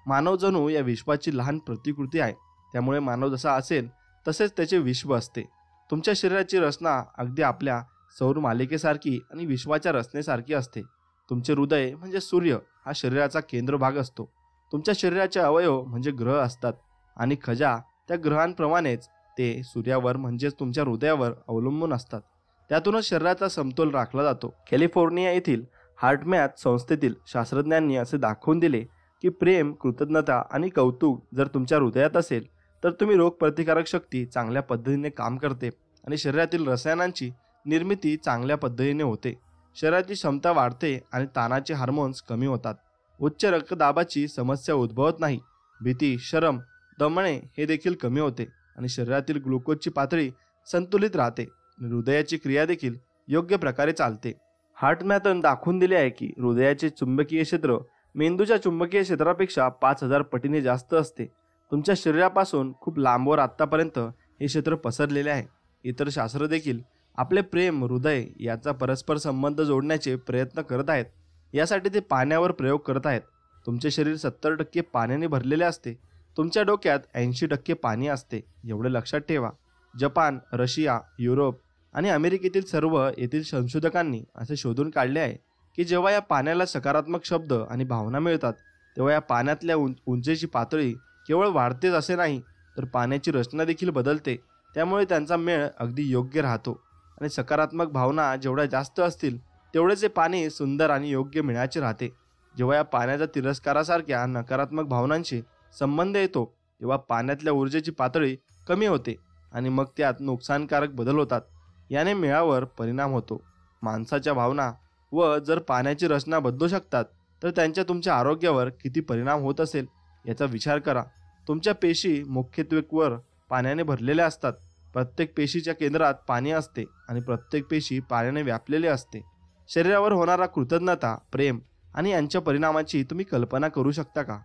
मानव जणू या विश्वाची लहान प्रतिकृती आहे. त्यामुळे मानव जसा असेल तसेच त्याचे विश्व असते. तुमच्या शरीराची रचना अगदी आपल्या सौर मालिकेसारखी आणि विश्वाच्या रचनेसारखी असते. तुमचे हृदय म्हणजे सूर्य हा शरीराचा केंद्रभाग असतो. तुमच्या शरीराचे अवयव म्हणजे ग्रह असतात आणि खजा त्या ग्रहांप्रमाणेच ते सूर्यावर म्हणजेच तुमच्या हृदयावर अवलंबून असतात. त्यातूनच शरीराचा समतोल राखला जातो. कॅलिफोर्निया येथील हार्टमॅथ संस्थेतील शास्त्रज्ञांनी असे दाखवून दिले की प्रेम, कृतज्ञता आणि कौतुक जर तुमच्या हृदयात असेल तर तुम्ही रोगप्रतिकारक शक्ती चांगल्या पद्धतीने काम करते आणि शरीरातील रसायनांची निर्मिती चांगल्या पद्धतीने होते. शरीराची क्षमता वाढते आणि ताणाचे हार्मोन्स कमी होतात. उच्च रक्तदाबाची समस्या उद्भवत नाही. भीती, शरम, दमणे हे देखील कमी होते आणि शरीरातील ग्लुकोजची पातळी संतुलित राहते. हृदयाची क्रिया देखील योग्य प्रकारे चालते. हार्टमॅथन दाखवून दिले आहे की हृदयाचे चुंबकीय क्षेत्र मेंदूच्या चुंबकीय क्षेत्रापेक्षा 5000 पटीने जास्त असते. तुमच्या शरीरापासून खूप लांबवर आत्तापर्यंत हे क्षेत्र पसरलेले आहे. इतर शास्त्र देखील आपले प्रेम, हृदय याचा परस्पर संबंध जोडण्याचे प्रयत्न करत आहेत. यासाठी ते पाण्यावर प्रयोग करत आहेत. तुमचे शरीर 70% पाण्याने भरलेले असते. तुमच्या डोक्यात 80% पाणी असते. एवढे लक्षात ठेवा. जपान, रशिया, युरोप आणि अमेरिकेतील सर्व येथील संशोधकांनी असे शोधून काढले आहे की जेव्हा या पाण्याला सकारात्मक शब्द आणि भावना मिळतात तेव्हा या पाण्यातल्या उंचीची पातळी केवळ वाढतेच असे नाही तर पाण्याची रचना देखील बदलते. त्यामुळे त्यांचा मेळ अगदी योग्य राहतो आणि सकारात्मक भावना जेवढ्या जास्त असतील तेवढेच हे पाणी सुंदर आणि योग्य मिळायचे राहते. जेव्हा या पाण्याचा तिरस्कारासारख्या नकारात्मक भावनांशी संबंध येतो तेव्हा पाण्यातल्या ऊर्जेची पातळी कमी होते आणि मग त्यात नुकसानकारक बदल होतात. याने मेळावर परिणाम होतो. माणसाच्या भावना व जर पाण्याची रचना बदलू शकतात तर त्यांच्या तुमच्या आरोग्यावर किती परिणाम होत असेल याचा विचार करा. तुमच्या पेशी मुख्यत्वेवर पाण्याने भरलेल्या असतात. प्रत्येक पेशीच्या केंद्रात पाणी असते आणि प्रत्येक पेशी पाण्याने व्यापलेली असते. शरीरावर होणारा कृतज्ञता, प्रेम आणि यांच्या परिणामाची तुम्ही कल्पना करू शकता का?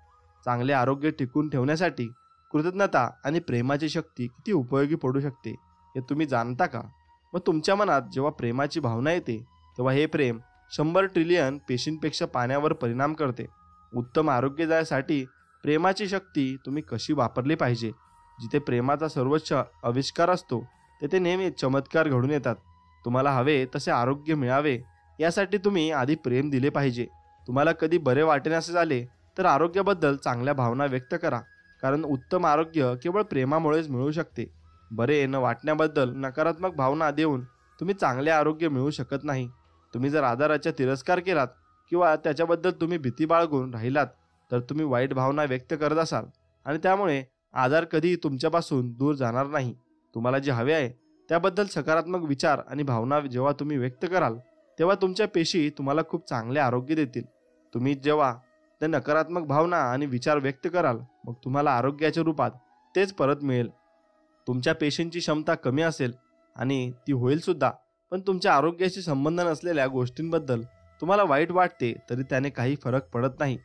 चांगले आरोग्य टिकून ठेवण्यासाठी कृतज्ञता आणि प्रेमाची शक्ती किती उपयोगी पडू शकते हे तुम्ही जाणता का? मग तुमच्या मनात जेव्हा प्रेमाची भावना येते तेव्हा हे प्रेम 100 ट्रिलियन पेशींपेक्षा पाण्यावर परिणाम करते. उत्तम आरोग्य जाण्यासाठी प्रेमाची शक्ती तुम्ही कशी वापरली पाहिजे? जिथे प्रेमाचा सर्वोच्च आविष्कार असतो तेथे नेहमी चमत्कार घडून येतात. तुम्हाला हवे तसे आरोग्य मिळावे यासाठी तुम्ही आधी प्रेम दिले पाहिजे. तुम्हाला कधी बरे वाटेनासे झाले तर आरोग्याबद्दल चांगल्या भावना व्यक्त करा, कारण उत्तम आरोग्य केवळ प्रेमामुळेच मिळू शकते. बरे न वाटण्याबद्दल नकारात्मक भावना देऊन तुम्ही चांगले आरोग्य मिळू शकत नाही. तुम्ही जर आजाराचा तिरस्कार केलात किंवा त्याच्याबद्दल तुम्ही भीती बाळगून राहिलात तर तुम्ही वाईट भावना व्यक्त करत असाल आणि त्यामुळे आजार कधी तुमच्यापासून दूर जाणार नाही. तुम्हाला जे हवे आहे त्याबद्दल सकारात्मक विचार आणि भावना जेव्हा तुम्ही व्यक्त कराल तेव्हा तुमच्या पेशी तुम्हाला खूप चांगले आरोग्य देतील. तुम्ही जेव्हा त्या नकारात्मक भावना आणि विचार व्यक्त कराल मग तुम्हाला आरोग्याच्या रूपात तेच परत मिळेल. तुमच्या पेशींची क्षमता कमी असेल आणि ती होईल सुद्धा, पण तुमच्या आरोग्याशी संबंध नसलेल्या गोष्टींबद्दल तुम्हाला वाईट वाटते तरी त्याने काही फरक पडत नाही.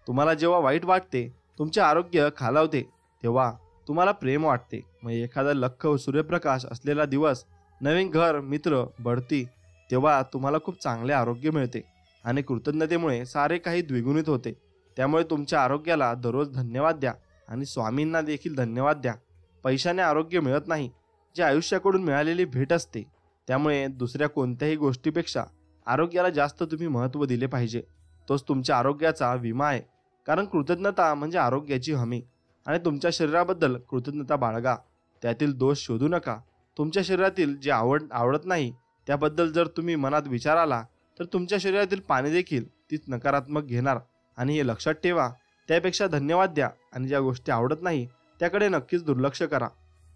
तुम्हाला जेव्हा वाईट वाटते, तुमचे आरोग्य खालावते, तेव्हा तुम्हाला प्रेम वाटते. मग एखादा लख्ख सूर्यप्रकाश असलेला दिवस, नवीन घर, मित्र, बढती, तेव्हा तुम्हाला खूप चांगले आरोग्य मिळते आणि कृतज्ञतेमुळे सारे काही द्विगुणित होते. त्यामुळे तुमच्या आरोग्याला दररोज धन्यवाद द्या आणि स्वामींना देखील धन्यवाद द्या. पैशाने आरोग्य मिळत नाही, जे आयुष्याकडून मिळालेली भेट असते. त्यामुळे दुसऱ्या कोणत्याही गोष्टीपेक्षा आरोग्याला जास्त तुम्ही महत्त्व दिले पाहिजे. तोच तुमच्या आरोग्याचा विमा आहे. कारण कृतज्ञता म्हणजे आरोग्याची हमी. आणि तुमच्या शरीराबद्दल कृतज्ञता बाळगा. त्यातील दोष शोधू नका. तुमच्या शरीरातील जे आवडत नाही त्याबद्दल जर तुम्ही मनात विचार आला तर तुमच्या शरीरातील पाणी देखील तीच नकारात्मक घेणार. आणि हे लक्षात ठेवा, त्यापेक्षा धन्यवाद द्या आणि ज्या गोष्टी आवडत नाही त्याकडे नक्कीच दुर्लक्ष करा.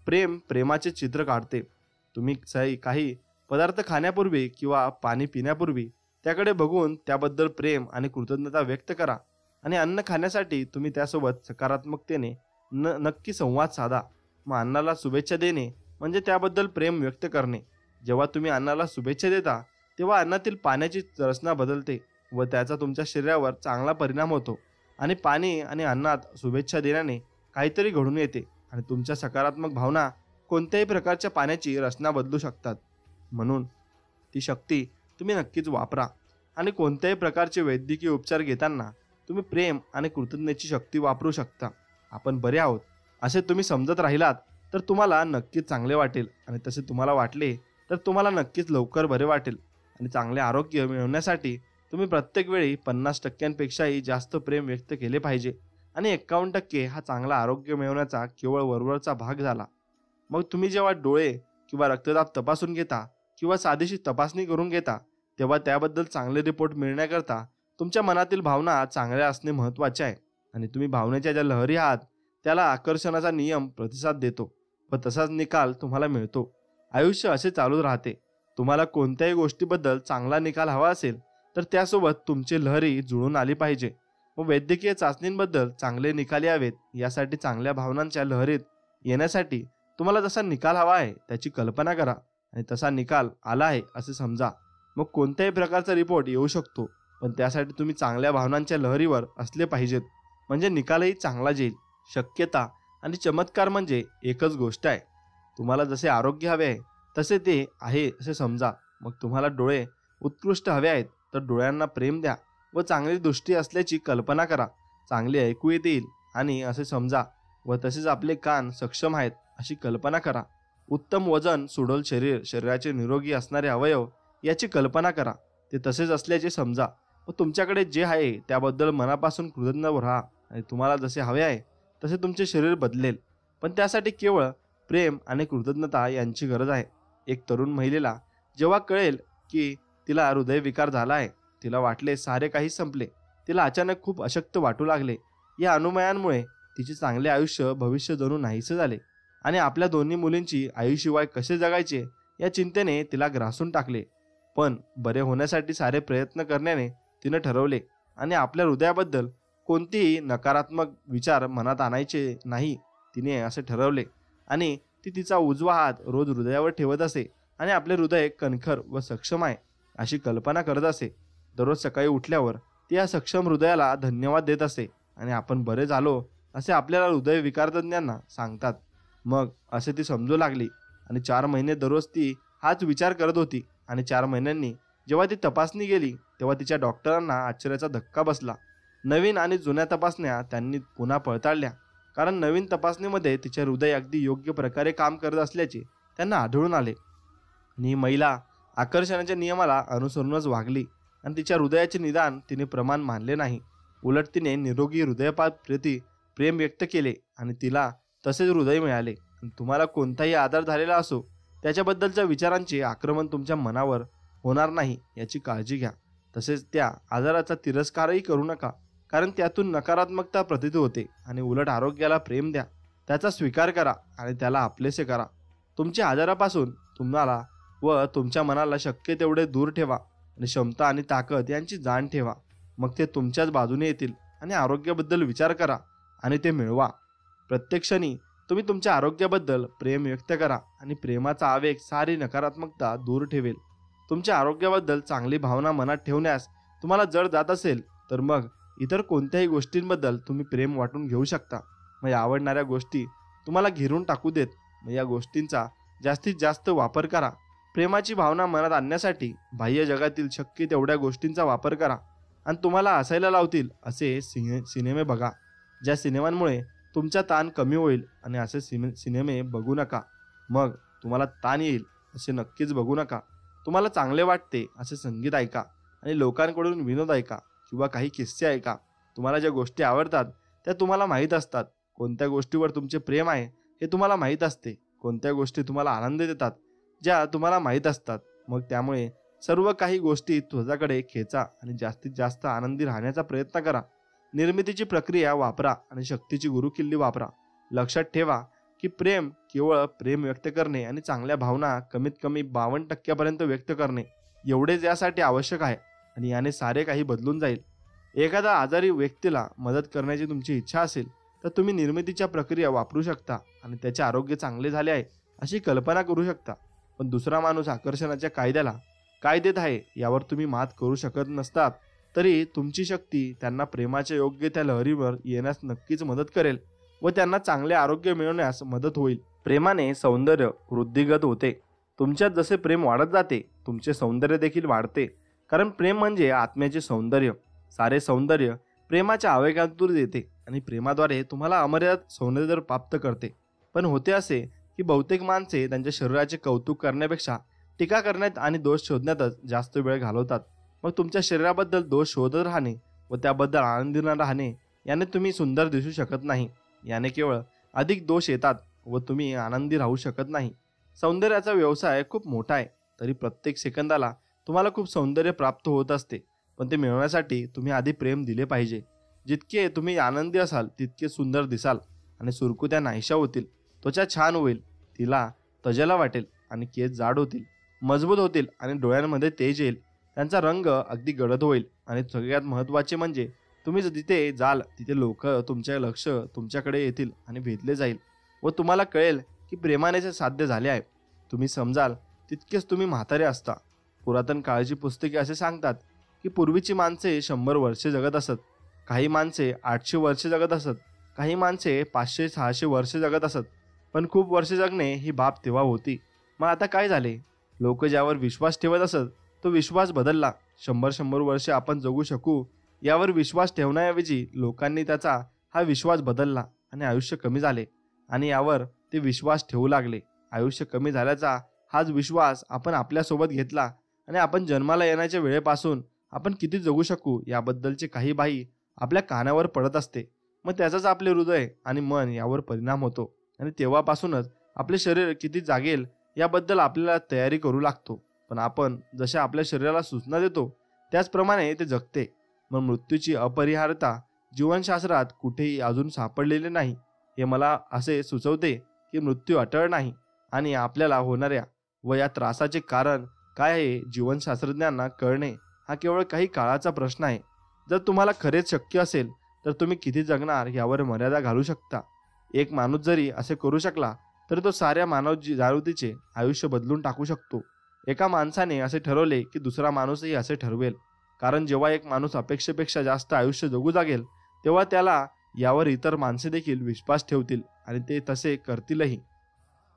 प्रेम प्रेमाचे चित्र काढते. तुम्ही काही पदार्थ खाण्यापूर्वी किंवा पाणी पिण्यापूर्वी त्याकडे बघून त्याबद्दल प्रेम आणि कृतज्ञता व्यक्त करा. आणि अन्न खाण्यासाठी तुम्ही त्यासोबत सकारात्मकतेने नक्की संवाद साधा. मग अन्नाला शुभेच्छा देणे म्हणजे त्याबद्दल प्रेम व्यक्त करणे. जेव्हा तुम्ही अन्नाला शुभेच्छा देता तेव्हा अन्नातील पाण्याची रचना बदलते व त्याचा तुमच्या शरीरावर चांगला परिणाम होतो. आणि पाणी आणि अन्नात शुभेच्छा देण्याने काहीतरी घडून येते आणि तुमच्या सकारात्मक भावना कोणत्याही प्रकारच्या पाण्याची रचना बदलू शकतात. म्हणून ती शक्ती तुम्ही नक्कीच वापरा आणि कोणत्याही प्रकारचे वैद्यकीय उपचार घेताना तुम्ही प्रेम आणि कृतज्ञतेची शक्ती वापरू शकता. आपण बरे आहोत असे तुम्ही समजत राहिलात तर तुम्हाला नक्कीच चांगले वाटेल, आणि तसे तुम्हाला वाटले तर तुम्हाला नक्कीच लवकर बरे वाटेल. आणि चांगले आरोग्य मिळवण्यासाठी तुम्ही प्रत्येक वेळी 50%पेक्षाही जास्त प्रेम व्यक्त केले पाहिजे. आणि 51% हा चांगला आरोग्य मिळवण्याचा केवळ वरवरचा भाग झाला. मग तुम्ही जेव्हा डोळे किंवा रक्तदाब तपासून घेता किंवा साधीशी तपासणी करून घेता, तेव्हा त्याबद्दल चांगले रिपोर्ट मिळण्याकरता तुमच्या मनातील भावना चांगल्या असणे महत्त्वाचे आहे. आणि तुम्ही भावनेच्या ज्या लहरी आहात त्याला आकर्षणाचा नियम प्रतिसाद देतो व तसाच निकाल तुम्हाला मिळतो. आयुष्य असे चालू राहते. तुम्हाला कोणत्याही गोष्टीबद्दल चांगला निकाल हवा असेल तर त्यासोबत तुमची लहरी जुळून आली पाहिजे. व वैद्यकीय चाचणींबद्दल चांगले निकाल यावेत यासाठी चांगल्या भावनांच्या लहरीत येण्यासाठी तुम्हाला जसा निकाल हवा आहे त्याची कल्पना करा आणि तसा निकाल आला आहे असे समजा. मग कोणत्याही प्रकारचा रिपोर्ट येऊ शकतो, पण त्यासाठी तुम्ही चांगल्या भावनांच्या लहरीवर असले पाहिजेत, म्हणजे निकालही चांगला येईल. शक्यता आणि चमत्कार म्हणजे एकच गोष्ट आहे. तुम्हाला जसे आरोग्य हवे आहे तसे ते आहे असे समजा. मग तुम्हाला डोळे उत्कृष्ट हवे आहेत तर डोळ्यांना प्रेम द्या व चांगली दृष्टी असल्याची कल्पना करा. चांगले ऐकू येतील आणि असे समजा. व तसेच आपले कान सक्षम आहेत अशी कल्पना करा. उत्तम वजन, सुडोल शरीर, शरीराचे निरोगी असणारे अवयव याची कल्पना करा. ते तसेच असल्याचे समजा व तुमच्याकडे जे आहे त्याबद्दल मनापासून कृतज्ञ राहा. आणि तुम्हाला जसे हवे आहे तसे तुमचे शरीर बदलेल, पण त्यासाठी केवळ प्रेम आणि कृतज्ञता यांची गरज आहे. एक तरुण महिलेला जेव्हा कळेल की तिला हृदयविकार झाला आहे, तिला वाटले सारे काही संपले. तिला अचानक खूप अशक्त वाटू लागले. या अनुमयांमुळे तिचे चांगले आयुष्य भविष्य जणू नाहीसे झाले आणि आपल्या दोन्ही मुलींची आईशिवाय कसे जगायचे या चिंतेने तिला ग्रासून टाकले. पण बरे होण्यासाठी सारे प्रयत्न करण्याने तिने ठरवले आणि आपल्या हृदयाबद्दल कोणतीही नकारात्मक विचार मनात आणायचे नाही. तिने असे ठरवले आणि ती तिचा उजवा हात रोज हृदयावर ठेवत असे आणि आपले हृदय कणखर व सक्षम आहे अशी कल्पना करत असे. दररोज सकाळी उठल्यावर ती या सक्षम हृदयाला धन्यवाद देत असे आणि आपण बरे झालो असे आपल्याला हृदय विकारतज्ञांना सांगतात. मग असे ती समजू लागली आणि 4 महिने दररोज ती हाच विचार करत होती. आणि 4 महिन्यांनी जेव्हा ती तपासणी गेली तेव्हा तिच्या डॉक्टरांना आश्चर्याचा धक्का बसला. नवीन आणि जुन्या तपासण्या त्यांनी पुन्हा पडताळल्या, कारण नवीन तपासणीमध्ये तिचे हृदय अगदी योग्य प्रकारे काम करत असल्याचे त्यांना आढळून आले. आणि ही महिला आकर्षणाच्या नियमाला अनुसरूनच वागली आणि तिच्या हृदयाचे निदान तिने प्रमाण मानले नाही. उलट तिने निरोगी हृदयाप्रती प्रेम व्यक्त केले आणि तिला तसेच हृदय मिळाले. तुम्हाला कोणताही आजार झालेला असो त्याच्याबद्दलच्या विचारांचे आक्रमण तुमच्या मनावर होणार नाही याची काळजी घ्या. तसेच त्या आजाराचा तिरस्कारही करू नका, कारण त्यातून नकारात्मकता प्रतीत होते. आणि उलट आरोग्याला प्रेम द्या, त्याचा स्वीकार करा आणि त्याला आपलेसे करा. तुमच्या आजारापासून तुम्हाला व तुमच्या मनाला शक्य तेवढे दूर ठेवा आणि क्षमता आणि ताकद यांची जाण ठेवा. मग ते तुमच्याच बाजूने येतील. आणि आरोग्याबद्दल विचार करा आणि ते मिळवा. प्रत्येक क्षणी तुम्ही तुमच्या आरोग्याबद्दल प्रेम व्यक्त करा आणि प्रेमाचा आवेग सारी नकारात्मकता दूर ठेवेल. तुमच्या आरोग्याबद्दल चांगली भावना मनात ठेवण्यास तुम्हाला जर जात असेल तर मग इतर कोणत्याही गोष्टींबद्दल तुम्ही प्रेम वाटून घेऊ शकता. मग या आवडणाऱ्या गोष्टी तुम्हाला घेरून टाकू देत. मग या गोष्टींचा जास्तीत जास्त वापर करा. प्रेमाची भावना मनात आणण्यासाठी बाह्य जगातील शक्य तेवढ्या गोष्टींचा वापर करा आणि तुम्हाला हसायला लावतील असे सिनेमे बघा, ज्या सिनेमांमुळे तुमचा ताण कमी होईल. आणि असे सिनेमे बघू नका, मग तुम्हाला ताण येईल असे नक्कीच बघू नका. तुम्हाला चांगले वाटते असे संगीत ऐका आणि लोकांकडून विनोद ऐका किंवा काही किस्से ऐका. तुम्हाला ज्या गोष्टी आवडतात त्या तुम्हाला माहीत असतात. कोणत्या गोष्टीवर तुमचे प्रेम आहे हे तुम्हाला माहीत असते. कोणत्या गोष्टी तुम्हाला आनंद देतात ज्या तुम्हाला माहीत असतात. मग त्यामुळे सर्व काही गोष्टी तुझ्याकडे खेचा आणि जास्तीत जास्त आनंदी राहण्याचा प्रयत्न करा. निर्मितीची प्रक्रिया वापरा आणि शक्तीची गुरुकिल्ली वापरा. लक्षात ठेवा की प्रेम केवळ प्रेम व्यक्त करणे आणि चांगल्या भावना कमीत कमी 52% व्यक्त करणे एवढेच यासाठी आवश्यक आहे. आणि याने सारे काही बदलून जाईल. एखादा आजारी व्यक्तीला मदत करण्याची तुमची इच्छा असेल तर तुम्ही निर्मितीच्या प्रक्रिया वापरू शकता आणि त्याचे आरोग्य चांगले झाले आहे अशी कल्पना करू शकता. पण दुसरा माणूस आकर्षणाच्या कायद्याला काय देत आहे यावर तुम्ही मात करू शकत नसतात तरी तुमची शक्ती त्यांना प्रेमाच्या योग्य त्या लहरीवर येण्यास नक्कीच मदत करेल व त्यांना चांगले आरोग्य मिळवण्यास मदत होईल. प्रेमाने सौंदर्य वृद्धिगत होते. तुमच्यात जसे प्रेम वाढत जाते तुमचे सौंदर्य देखील वाढते. कारण प्रेम म्हणजे आत्म्याचे सौंदर्य. सारे सौंदर्य प्रेमाच्या आवेगातून येते आणि प्रेमाद्वारे तुम्हाला अमर्याद सौंदर्य प्राप्त करते. पण होते असे की बहुतेक माणसे त्यांच्या शरीराचे कौतुक करण्यापेक्षा टीका करण्यात आणि दोष शोधण्यातच जास्त वेळ घालवतात. मग तुमच्या शरीराबद्दल दोष शोधत राहणे व त्याबद्दल आनंदी न राहणे याने तुम्ही सुंदर दिसू शकत नाही. याने केवळ अधिक दोष येतात व तुम्ही आनंदी राहू शकत नाही. सौंदर्याचा व्यवसाय खूप मोठा आहे. तरी प्रत्येक सेकंदाला तुम्हाला खूप सौंदर्य प्राप्त होत असते. पण ते मिळवण्यासाठी तुम्ही आधी प्रेम दिले पाहिजे. जितके तुम्ही आनंदी असाल तितके सुंदर दिसाल आणि सुरकुत्या नाहीशा होतील. त्वचा छान होईल, तिला तजेला वाटेल आणि केस जाड होतील, मजबूत होतील आणि डोळ्यांमध्ये तेज येईल. त्यांचा रंग अगदी गडद होईल आणि सगळ्यात महत्त्वाचे म्हणजे तुम्ही जिथे जाल तिथे लोक तुमचे लक्ष तुमच्याकडे येतील आणि भेटले जाईल व तुम्हाला कळेल की प्रेमाने ते साध्य झाले आहे. तुम्ही समजाल तितकेच तुम्ही म्हातारे असता. पुरातन काळची पुस्तके असे सांगतात की पूर्वीची माणसे 100 वर्षे जगत असत, काही माणसे 800 वर्षे जगत असत, काही माणसे 500-600 वर्षे जगत असत. पण खूप वर्षे जगणे ही बाब तेव्हा होती. मग आता काय झाले? लोक ज्यावर विश्वास ठेवत असत तो विश्वास बदलला. 100-100 वर्षे आपण जगू शकू यावर विश्वास ठेवण्याऐवजी लोकांनी त्याचा हा विश्वास बदलला आणि आयुष्य कमी झाले आणि यावर ते विश्वास ठेवू लागले. आयुष्य कमी झाल्याचा हाच विश्वास आपण आपल्यासोबत घेतला आणि आपण जन्माला येण्याच्या वेळेपासून आपण किती जगू शकू याबद्दलचे काही बाही आपल्या कानावर पडत असते. मग त्याचाच आपले हृदय आणि मन यावर परिणाम होतो आणि तेव्हापासूनच आपले शरीर किती जागेल याबद्दल आपल्याला तयारी करू लागतो. पण आपण जसे आपल्या शरीराला सूचना देतो त्याचप्रमाणे ते जगते. मग मृत्यूची अपरिहार्यता जीवनशास्त्रात कुठेही अजून सापडलेले नाही. हे मला असे सुचवते की मृत्यू अटळ नाही आणि आपल्याला होणाऱ्या व या त्रासाचे कारण काय आहे जीवनशास्त्रज्ञांना कळणे हा केवळ काही काळाचा प्रश्न आहे. जर तुम्हाला खरेच शक्य असेल तर तुम्ही किती जगणार यावर मर्यादा घालू शकता. एक माणूस जरी असे करू शकला तर तो साऱ्या मानव जागृतीचे आयुष्य बदलून टाकू शकतो. एका माणसाने असे ठरवले की दुसरा माणूसही असे ठरवेल. कारण जेव्हा एक माणूस अपेक्षेपेक्षा जास्त आयुष्य जगू लागेल तेव्हा त्याला यावर इतर माणसे देखील विश्वास ठेवतील आणि ते तसे करतीलही.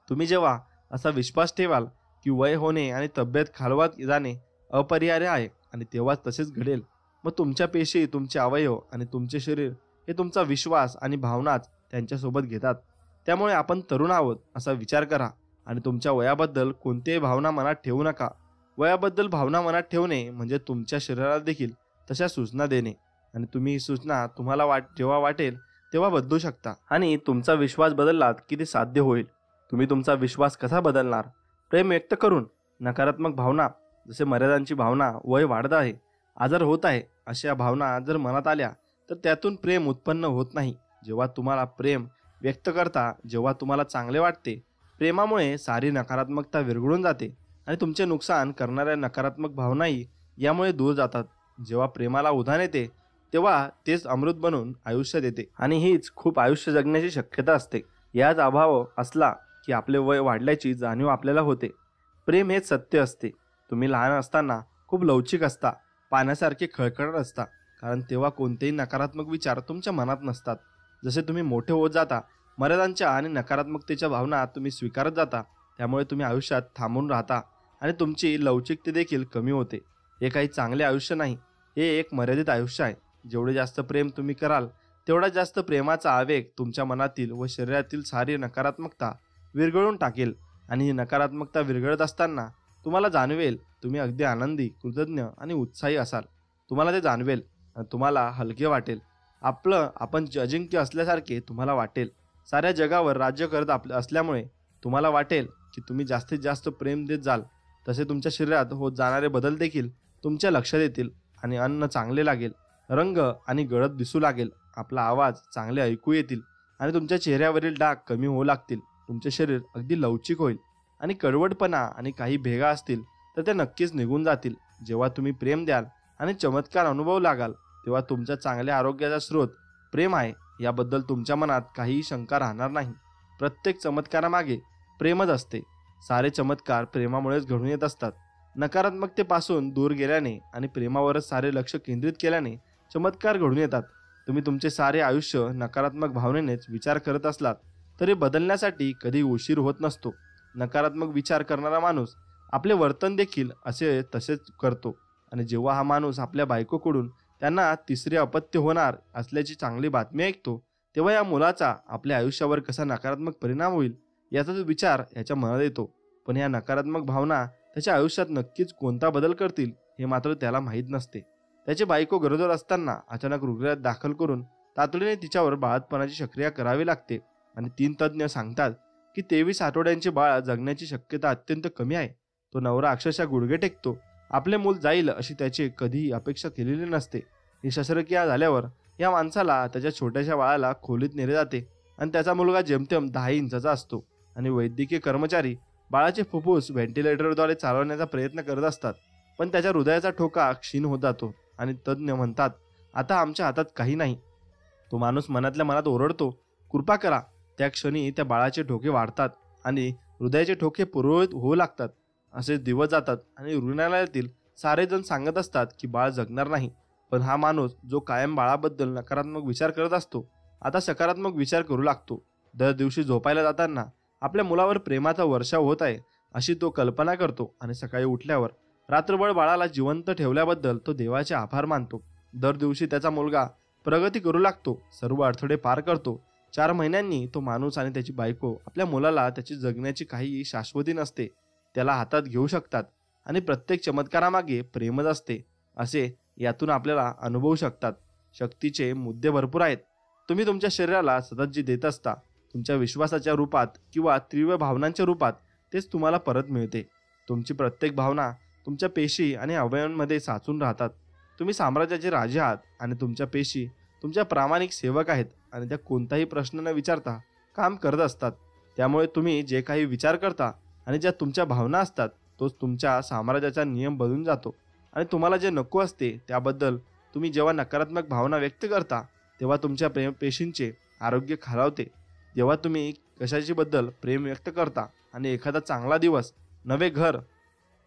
तुम्ही जेव्हा असा विश्वास ठेवाल की वय होणे आणि तब्येत खालवत जाणे अपरिहार्य आहे आणि तेव्हाच तसेच घडेल. मग तुमच्या पेशी, तुमचे अवयव आणि तुमचे शरीर हे तुमचा विश्वास आणि भावनाच त्यांच्यासोबत घेतात. त्यामुळे आपण तरुण आहोत असा विचार करा आणि तुमच्या वयाबद्दल कोणतीही भावना मनात ठेवू नका. वयाबद्दल भावना मनात ठेवणे म्हणजे तुमच्या शरीराला देखील तशा सूचना देणे आणि तुम्ही ही सूचना तुम्हाला जेव्हा वाटेल तेव्हा बदलू शकता. आणि तुमचा विश्वास बदललात की ते साध्य होईल. तुम्ही तुमचा विश्वास कसा बदलणार? प्रेम व्यक्त करून. नकारात्मक भावना जसे मर्यादांची भावना, वय वाढत आहे, आजार होत आहे अशा भावना जर मनात आल्या तर त्यातून प्रेम उत्पन्न होत नाही. जेव्हा तुम्हाला प्रेम व्यक्त करता, जेव्हा तुम्हाला चांगले वाटते, प्रेमामुळे सारी नकारात्मकता विरघळून जाते आणि तुमचे नुकसान करणाऱ्या नकारात्मक भावनाही यामुळे दूर जातात. जेव्हा प्रेमाला उधाण येते तेव्हा तेच अमृत बनून आयुष्यात येते आणि हीच खूप आयुष्य जगण्याची शक्यता असते. याच अभाव असला की आपले वय वाढल्याची जाणीव आपल्याला होते. प्रेम हेच सत्य असते. तुम्ही लहान असताना खूप लवचिक असता, पाण्यासारखे खळखळत असता, कारण तेव्हा कोणतेही नकारात्मक विचार तुमच्या मनात नसतात. जसे तुम्ही मोठे होत जाता मर्यादांच्या आणि नकारात्मकतेच्या भावना तुम्ही स्वीकारत जाता, त्यामुळे तुम्ही आयुष्यात थांबून राहता आणि तुमची लवचिकता देखील कमी होते. हे काही चांगले आयुष्य नाही, हे एक मर्यादित आयुष्य आहे. जेवढे जास्त प्रेम तुम्ही कराल तेवढा जास्त प्रेमाचा आवेग तुमच्या मनातील व शरीरातील सारी नकारात्मकता विरघळून टाकेल आणि ही नकारात्मकता विरघळत असताना तुम्हाला जाणवेल तुम्ही अगदी आनंदी, कृतज्ञ आणि उत्साही असाल. तुम्हाला ते जाणवेल आणि तुम्हाला हलके वाटेल. आपण अजिंक्य असल्यासारखे तुम्हाला वाटेल. साऱ्या जगावर राज्य करत असल्यामुळे तुम्हाला वाटेल की तुम्ही जास्तीत जास्त प्रेम देत जाल. तसे तुमच्या शरीरात होत जाणारे बदल देखील तुमच्या लक्षात येतील आणि अन्न चांगले लागेल, रंग आणि गडद दिसू लागेल, आपला आवाज चांगले ऐकू येतील आणि तुमच्या चेहऱ्यावरील डाग कमी होऊ लागतील. तुमचे शरीर अगदी लवचिक होईल आणि कडवटपणा आणि काही भेगा असतील तर ते नक्कीच निघून जातील. जेव्हा तुम्ही प्रेम द्याल आणि चमत्कार अनुभवू लागाल तेव्हा तुमच्या चांगल्या आरोग्याचा स्रोत प्रेम आहे याबद्दल तुमच्या मनात काहीही शंका राहणार नाही. प्रत्येक चमत्कारामागे प्रेमच असते. सारे चमत्कार प्रेमामुळेच घडून येत असतात. नकारात्मकतेपासून दूर गेल्याने आणि प्रेमावरच सारे लक्ष केंद्रित केल्याने चमत्कार घडून येतात. तुम्ही तुमचे सारे आयुष्य नकारात्मक भावनेनेच विचार करत असलात तरी बदलण्यासाठी कधी उशीर होत नसतो. नकारात्मक विचार करणारा माणूस आपले वर्तन देखील तसेच करतो आणि जेव्हा हा माणूस आपल्या बायकोकडून त्यांना तिसरे अपत्य होणार असल्याची चांगली बातमी ऐकतो, तेव्हा या मुलाचा आपल्या आयुष्यावर कसा नकारात्मक परिणाम होईल याचा जो विचार याच्या मनात येतो. पण या नकारात्मक भावना त्याच्या आयुष्यात नक्कीच कोणता बदल करतील हे मात्र त्याला माहीत नसते. त्याची बायको गरोदर असताना अचानक रुग्णालयात दाखल करून तातडीने तिच्यावर बाळंतपणाची शस्त्रक्रिया करावी लागते आणि 3 तज्ज्ञ सांगतात की 23 आठवड्यांचे बाळ जगण्याची शक्यता अत्यंत कमी आहे. तो नवरा अक्षरशः गुडघे टेकतो. आपले मूल जाईल अशी त्याची कधीही अपेक्षा केलेली नसते. ही शस्त्रक्रिया झाल्यावर या माणसाला त्याच्या छोट्याशा बाळाला खोलीत नेले जाते आणि त्याचा मुलगा जेमतेम 10 इंचाचा असतो आणि वैद्यकीय कर्मचारी बाळाचे फुफ्फुस व्हेंटिलेटरद्वारे चालवण्याचा प्रयत्न करत असतात. पण त्याच्या हृदयाचा ठोका क्षीण होत जातो आणि तज्ज्ञ म्हणतात, आता आमच्या हातात काही नाही. तो माणूस मनातल्या मनात ओरडतो, कृपा करा. त्या क्षणी त्या बाळाचे ठोके वाढतात आणि हृदयाचे ठोके पूर्ववत होऊ लागतात. असे दिवस जातात आणि रुग्णालयातील सारेजण सांगत असतात की बाळ जगणार नाही. पण हा माणूस जो कायम बाळाबद्दल नकारात्मक विचार करत असतो, आता सकारात्मक विचार करू लागतो. दर दिवशी झोपायला जाताना आपल्या मुलावर प्रेमाचा वर्षाव होत आहे अशी तो कल्पना करतो आणि सकाळी उठल्यावर रात्रभर बाळाला जिवंत ठेवल्याबद्दल तो देवाचे आभार मानतो. दर दिवशी त्याचा मुलगा प्रगती करू लागतो, सर्व अडथळे पार करतो. 4 महिन्यांनी तो माणूस आणि त्याची बायको आपल्या मुलाला त्याची जगण्याची काही शाश्वती नसते त्याला हातात घेऊ शकतात आणि प्रत्येक चमत्कारामागे प्रेमच असते असे यातून आपल्याला अनुभवू शकतात. शक्तीचे मुद्दे भरपूर आहेत. तुम्ही तुमच्या शरीराला सतत जे देत असता, तुमच्या विश्वासाच्या रूपात किंवा तीव्र भावनांच्या रूपात, तेच तुम्हाला परत मिळते. तुमची प्रत्येक भावना तुमच्या पेशी आणि अवयवांमध्ये साचून राहतात. तुम्ही साम्राज्याचे राजे आहात आणि तुमच्या पेशी तुमच्या प्रामाणिक सेवक आहेत आणि त्या कोणताही प्रश्न न विचारता काम करत असतात. त्यामुळे तुम्ही जे काही विचार करता आणि ज्या तुमच्या भावना असतात, तोच तुमच्या साम्राज्याचा नियम बनून जातो. आणि तुम्हाला जे नको असते त्याबद्दल तुम्ही जेव्हा नकारात्मक भावना व्यक्त करता, तेव्हा तुमच्या पेशींचे आरोग्य खालावते. जेव्हा तुम्ही कशाची बद्दल प्रेम व्यक्त करता आणि एखादा चांगला दिवस, नवे घर,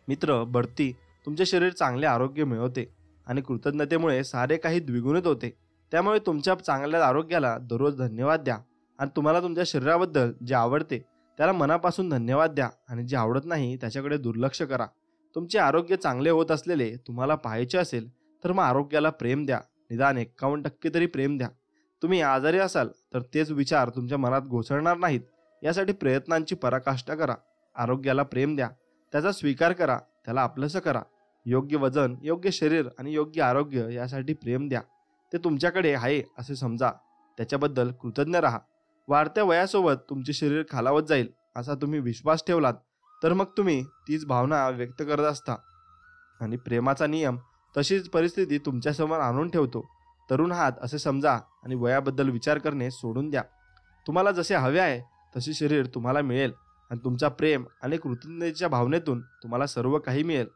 मित्र, बढती, तुमचे शरीर चांगले आरोग्य मिळवते आणि कृतज्ञतेमुळे सारे काही द्विगुणित होते. त्यामुळे तुमच्या चांगल्या आरोग्याला दररोज धन्यवाद द्या आणि तुम्हाला तुमच्या शरीराबद्दल जे आवडते त्याला मनापासून धन्यवाद द्या आणि जे आवडत नाही त्याच्याकडे दुर्लक्ष करा. तुमचे आरोग्य चांगले होत असलेले तुम्हाला पाहायचे असेल तर मग आरोग्याला प्रेम द्या. निदान 51% तरी प्रेम द्या. तुम्ही आजारी असाल तर तेच विचार तुमच्या मनात घुसळणार नाहीत यासाठी प्रयत्नांची पराकाष्ठा करा. आरोग्याला प्रेम द्या, त्याचा स्वीकार करा, त्याला आपलंसं करा. योग्य वजन, योग्य शरीर आणि योग्य आरोग्य यासाठी प्रेम द्या. ते तुमच्याकडे आहे असे समजा, त्याच्याबद्दल कृतज्ञ राहा. वाढत्या वयासोबत तुमचे शरीर खालावत जाईल असा तुम्ही विश्वास ठेवलात तर मग तुम्ही तीच भावना व्यक्त करत असता आणि प्रेमाचा नियम तशीच परिस्थिती तुमच्यासमोर आणून ठेवतो. तरुण आहात असे समजा आणि वयाबद्दल विचार करणे सोडून द्या. तुम्हाला जसे हवे आहे तसे शरीर तुम्हाला मिळेल आणि तुमचा प्रेम आणि कृतज्ञतेच्या भावनेतून तुम्हाला सर्व काही मिळेल.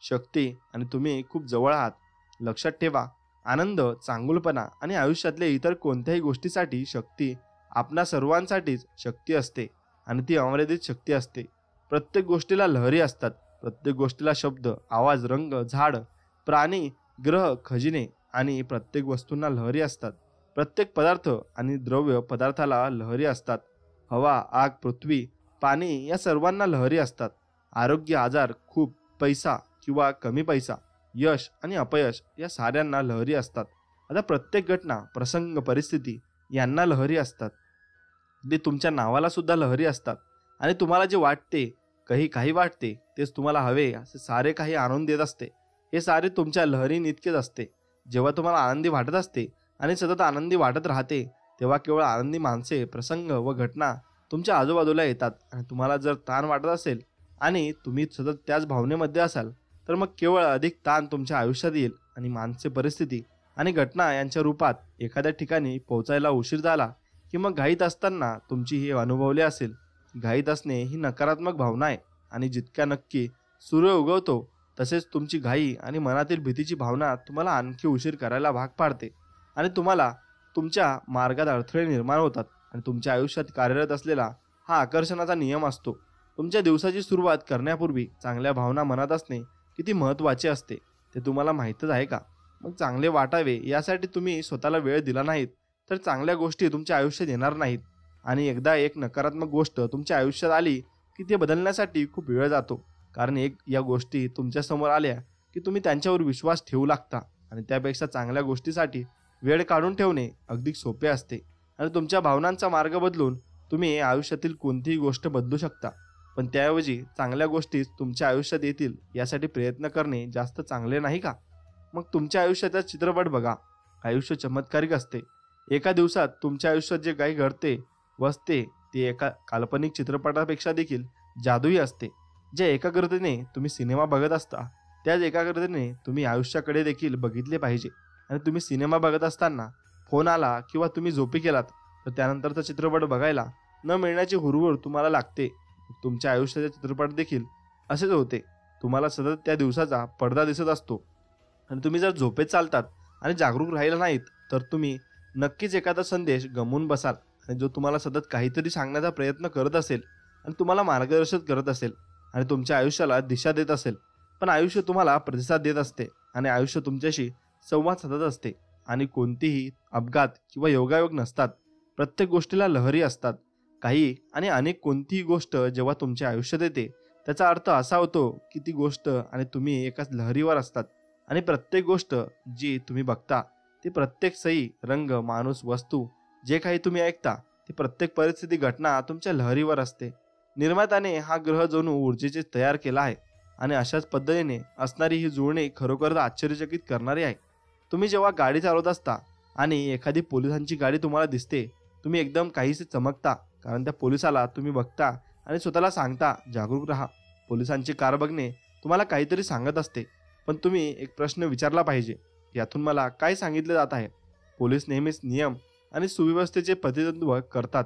शक्ती आणि तुम्ही खूप जवळ आहात. लक्षात ठेवा, आनंद, चांगुलपणा आणि आयुष्यातल्या इतर कोणत्याही गोष्टीसाठी शक्ती आपणा सर्वांसाठीच शक्ती असते आणि ती अमर्यादित शक्ती असते. प्रत्येक गोष्टीला लहरी असतात. प्रत्येक गोष्टीला शब्द, आवाज, रंग, झाड, प्राणी, ग्रह, खजिने आणि प्रत्येक वस्तूंना लहरी असतात. प्रत्येक पदार्थ आणि द्रव्य पदार्थाला लहरी असतात. हवा, आग, पृथ्वी, पाणी या सर्वांना लहरी असतात. आरोग्य, आजार, खूप पैसा किंवा कमी पैसा, यश आणि अपयश या साऱ्यांना लहरी असतात. आता प्रत्येक घटना, प्रसंग, परिस्थिती यांना लहरी असतात. ते तुमच्या नावाला सुद्धा लहरी असतात आणि तुम्हाला जे वाटते, काही वाटते, तेच तुम्हाला हवे असे सारे काही आणून देत असते. हे सारे तुमच्या लहरीइतकेच असते. जेव्हा तुम्हाला आनंदी वाटत असते आणि सतत आनंदी वाटत राहते, तेव्हा केवळ आनंदी माणसे, प्रसंग व घटना तुमच्या आजूबाजूला येतात. आणि तुम्हाला जर ताण वाटत असेल आणि तुम्ही सतत त्याच भावनेमध्ये असाल तर मग केवळ अधिक ताण तुमच्या आयुष्यात येईल आणि माणसे, परिस्थिती आणि घटना यांच्या रूपात एखाद्या ठिकाणी पोहोचायला उशीर झाला की मग घाईत असताना तुमची हे अनुभवले असेल. घाईत असणे ही नकारात्मक भावना आहे आणि जितक्या नक्की सूर्य उगवतो तसेच तुमची घाई आणि मनातील भीतीची भावना तुम्हाला आणखी उशीर करायला भाग पाडते आणि तुम्हाला तुमच्या मार्गात अडथळे निर्माण होतात. आणि तुमच्या आयुष्यात कार्यरत असलेला हा आकर्षणाचा नियम असतो. तुमच्या दिवसाची सुरुवात करण्यापूर्वी चांगल्या भावना मनात असणे किती महत्त्वाचे असते ते तुम्हाला माहीतच आहे का? मग चांगले वाटावे यासाठी तुम्ही स्वतःला वेळ दिला नाहीत तर चांगल्या गोष्टी तुमच्या आयुष्यात येणार नाहीत. आणि एकदा एक नकारात्मक गोष्ट तुमच्या आयुष्यात आली की ते बदलण्यासाठी खूप वेळ जातो. कारण या गोष्टी तुमच्यासमोर आल्या की तुम्ही त्यांच्यावर विश्वास ठेवू लागता आणि त्यापेक्षा चांगल्या गोष्टीसाठी वेळ काढून ठेवणे अगदी सोपे असते आणि तुमच्या भावनांचा मार्ग बदलून तुम्ही आयुष्यातील कोणतीही गोष्ट बदलू शकता. पण त्याऐवजी चांगल्या गोष्टीच तुमच्या आयुष्यात येतील यासाठी प्रयत्न करणे जास्त चांगले नाही का? मग तुमच्या आयुष्याचा चित्रपट बघा. आयुष्य चमत्कारिक असते. एका दिवसात तुमच्या आयुष्यात जे काही घडते वसते ते एका काल्पनिक चित्रपटापेक्षा देखील जादुई असते. ज्या एकाग्रतेने तुम्ही सिनेमा बघत असता त्याच एकाग्रतेने तुम्ही आयुष्याकडे देखील बघितले पाहिजे. आणि तुम्ही सिनेमा बघत असताना फोन आला किंवा तुम्ही झोपी गेलात तर त्यानंतरचा चित्रपट बघायला न मिळण्याची हुरहूर तुम्हाला लागते. तुमच्या आयुष्याचे चित्रपट देखील असेच होते. तुम्हाला सतत त्या दिवसाचा पडदा दिसत असतो आणि तुम्ही जर झोपेत चालतात आणि जागरूक राहिला नाहीत तर तुम्ही नक्कीच एखादा संदेश गमवून बसाल आणि जो तुम्हाला सतत काहीतरी सांगण्याचा प्रयत्न करत असेल आणि तुम्हाला मार्गदर्शन करत असेल आणि तुमच्या आयुष्याला दिशा देत असेल. पण आयुष्य तुम्हाला प्रतिसाद देत असते आणि आयुष्य तुमच्याशी संवाद साधत असते आणि कोणतीही अपघात किंवा योगायोग नसतात. प्रत्येक गोष्टीला लहरी असतात. काही आणि अनेक कोणतीही गोष्ट जेव्हा तुमच्या आयुष्यात येते त्याचा अर्थ असा होतो की ती गोष्ट आणि तुम्ही एकाच लहरीवर असतात आणि प्रत्येक गोष्ट जी तुम्ही बघता ती प्रत्येक सही रंग माणूस वस्तू जे काही तुम्ही ऐकता ती प्रत्येक परिस्थिती घटना तुमच्या लहरीवर असते. निर्मात्याने हा ग्रह जणू ऊर्जेचे तयार केला आहे आणि अशाच पद्धतीने असणारी ही जुळणी खरोखर आश्चर्यचकित करणारी आहे. तुम्ही जेव्हा गाडी चालवत असता आणि एखादी पोलिसांची गाडी तुम्हाला दिसते तुम्ही एकदम काहीसे चमकता कारण त्या पोलिसाला तुम्ही बघता आणि स्वतःला सांगता जागरूक राहा. पोलिसांची कार बघणे तुम्हाला काहीतरी सांगत असते. पण तुम्ही एक प्रश्न विचारला पाहिजे, यातून मला काय सांगितले जात आहे? पोलीस नेहमीच नियम आणि सुव्यवस्थेचे प्रतिनिधित्व करतात.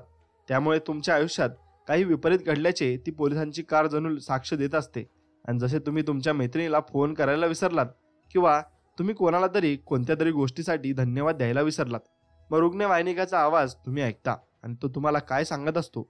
त्यामुळे तुमच्या आयुष्यात काही विपरीत घडल्याचे ती पोलिसांची कार जणू साक्ष देत असते. आणि जसे तुम्ही तुमच्या मैत्रिणीला फोन करायला विसरलात किंवा तुम्ही कोणाला तरी कोणत्या तरी गोष्टीसाठी धन्यवाद द्यायला विसरलात मग रुग्णवाहिनिकाचा आवाज तुम्ही ऐकता आणि तो तुम्हाला काय सांगत असतो?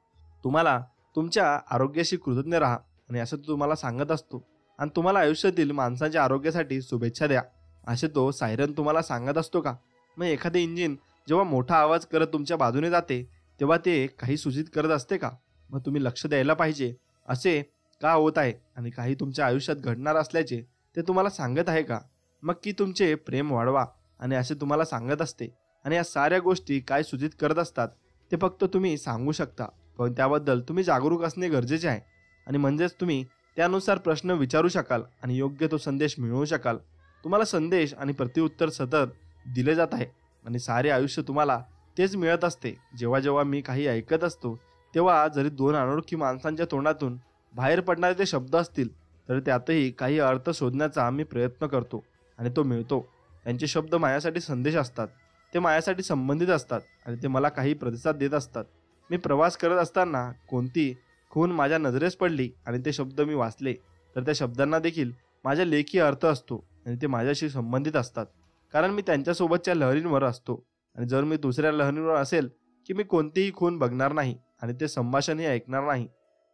तुम्हाला तुमच्या आरोग्याशी कृतज्ञ राहा आणि असं तो तुम्हाला सांगत असतो. आणि तुम्हाला आयुष्यातील माणसाच्या आरोग्यासाठी शुभेच्छा द्या असे तो सायरन तुम्हाला सांगत असतो का? मग एखादे इंजिन जेव्हा मोठा आवाज करत तुमच्या बाजूने जाते तेव्हा ते काही सूचित करत असते का? मग तुम्ही लक्ष द्यायला पाहिजे असे का होत आहे आणि काही तुमच्या आयुष्यात घडणार असल्याचे ते तुम्हाला सांगत आहे का? मग की तुमचे प्रेम वाढवा आणि असे तुम्हाला सांगत असते. आणि या साऱ्या गोष्टी काय सूचित करत असतात ते फक्त तुम्ही सांगू शकता, पण त्याबद्दल तुम्ही जागरूक असणे गरजेचे आहे. आणि म्हणजेच तुम्ही त्यानुसार प्रश्न विचारू शकाल आणि योग्य तो संदेश मिळवू शकाल. तुम्हाला संदेश आणि प्रत्युत्तर सतत दिले जात आहे आणि सारे आयुष्य तुम्हाला तेच मिळत असते. जेव्हा जेव्हा मी काही ऐकत असतो तेव्हा जरी दोन अनोळखी माणसांच्या तोंडातून बाहेर पडणारे ते शब्द असतील तर त्यातही काही अर्थ शोधण्याचा मी प्रयत्न करतो आणि तो मिळतो. त्यांचे शब्द माझ्यासाठी संदेश असतात. ते माझ्यासाठी संबंधित असतात आणि ते मला काही प्रतिसाद देत असतात. मी प्रवास करत असताना कोणती खूण माझ्या नजरेस पडली आणि ते शब्द मी वाचले तर त्या शब्दांना देखील माझ्या लेखी अर्थ असतो आणि ते माझ्याशी संबंधित असतात कारण मी त्यांच्यासोबतच्या लहरींवर असतो. आणि जर मी दुसऱ्या लहरींवर असेल की मी कोणतीही खूण बघणार नाही आणि ते संभाषणही ऐकणार नाही.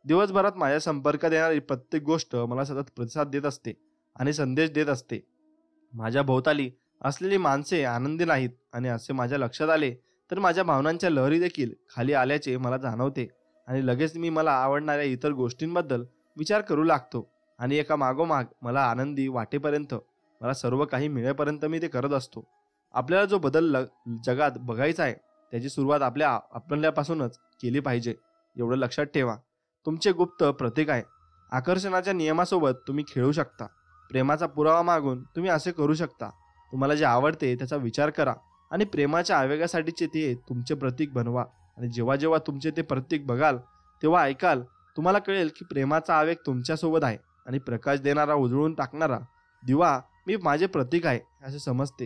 दिवसभरात माझ्या संपर्कात येणारी प्रत्येक गोष्ट मला सतत प्रतिसाद देत असते आणि संदेश देत असते. माझ्या भोवताली असलेली माणसे आनंदी नाहीत आणि असे माझ्या लक्षात आले तर माझ्या भावनांच्या लहरी देखील खाली आल्याचे मला जाणवते आणि लगेच मी मला आवडणाऱ्या इतर गोष्टींबद्दल विचार करू लागतो आणि एका मागोमाग मला आनंदी वाटेपर्यंत मला सर्व काही मिळेपर्यंत मी ते करत असतो. आपल्याला जो बदल जगात बघायचा आहे त्याची सुरुवात आपल्यापासूनच केली पाहिजे एवढं लक्षात ठेवा. तुमचे गुप्त प्रतीक आहे. आकर्षणाच्या नियमासोबत तुम्ही खेळू शकता. प्रेमाचा पुरावा मागून तुम्ही असे करू शकता. तुम्हाला जे आवडते त्याचा विचार करा आणि प्रेमाच्या आवेगासाठीचे ते तुमचे प्रतीक बनवा. आणि जेव्हा जेव्हा तुमचे ते प्रतीक बघाल तेव्हा ऐकाल तुम्हाला कळेल की प्रेमाचा आवेग तुमच्यासोबत आहे आणि प्रकाश देणारा उजळून टाकणारा दिवा मी माझे प्रतीक आहे असे समजते.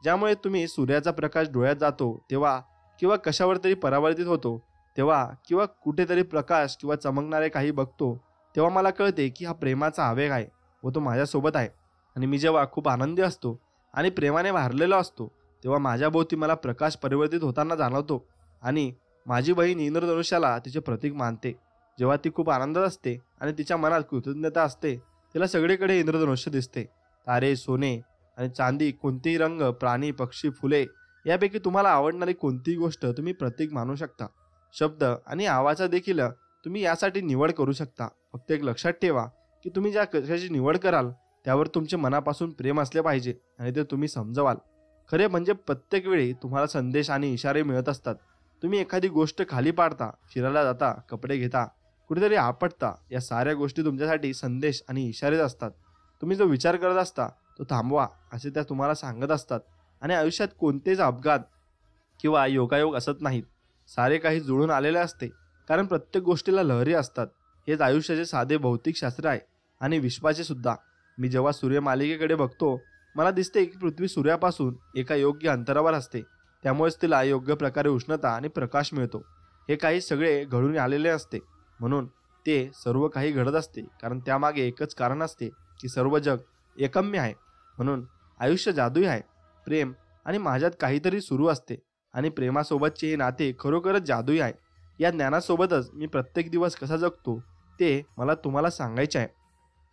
ज्यामुळे तुम्ही सूर्याचा प्रकाश डोळ्यात जातो तेव्हा किंवा कशावर तरी परावर्तित होतो तेव्हा किंवा कुठेतरी प्रकाश किंवा चमकणारे काही बघतो तेव्हा मला कळते की हा प्रेमाचा आवेग आहे व तो माझ्यासोबत आहे. आणि मी जेव्हा खूप आनंदी असतो आणि प्रेमाने भारलेलो असतो तेव्हा माझ्या भोवती मला प्रकाश परिवर्तित होताना जाणवतो आणि माझी बहीण इंद्रधनुष्याला तिचे प्रतीक मानते. जेव्हा ती खूप आनंदात असते आणि तिच्या मनात कृतज्ञता असते तिला सगळीकडे इंद्रधनुष्य दिसते. तारे, सोने आणि चांदी, कोणतेही रंग, प्राणी, पक्षी, फुले यापैकी तुम्हाला आवडणारी कोणतीही गोष्ट तुम्ही प्रतीक मानू शकता. शब्द आणि आवाजा देखील तुम्ही यासाठी निवड करू शकता. फक्त एक लक्षात ठेवा की तुम्ही ज्या कशाची निवड कराल त्यावर तुमचे मनापासून प्रेम असले पाहिजे आणि ते तुम्ही समजवाल. खरे म्हणजे प्रत्येक वेळी तुम्हाला संदेश आणि इशारे मिळत असतात. तुम्ही एखादी गोष्ट खाली पाडता, फिरायला जाता, कपडे घेता, कुठेतरी आपटता, या साऱ्या गोष्टी तुमच्यासाठी संदेश आणि इशारेच असतात. तुम्ही जो विचार करत असता तो थांबवा असे त्या तुम्हाला सांगत असतात. आणि आयुष्यात कोणतेच अपघात किंवा योगायोग असत नाहीत. सारे काही जुळून आलेले असते, कारण प्रत्येक गोष्टीला लहरी असतात. हेच आयुष्याचे साधे भौतिकशास्त्र आहे आणि विश्वाचे सुद्धा. मी जेव्हा सूर्यमालिकेकडे बघतो, मला दिसते की पृथ्वी सूर्यापासून एका योग्य अंतरावर असते. त्यामुळेच तिला योग्य प्रकारे उष्णता आणि प्रकाश मिळतो. हे काही सगळे घडून आलेले असते, म्हणून ते सर्व काही घडत असते, कारण त्यामागे एकच कारण असते की सर्व जग एकम्य आहे. म्हणून आयुष्य जादुई आहे. प्रेम आणि माझ्यात काहीतरी सुरू असते आणि प्रेमासोबतचे हे नाते खरोखरच जादुई आहे. या ज्ञानासोबतच मी प्रत्येक दिवस कसा जगतो ते मला तुम्हाला सांगायचे आहे.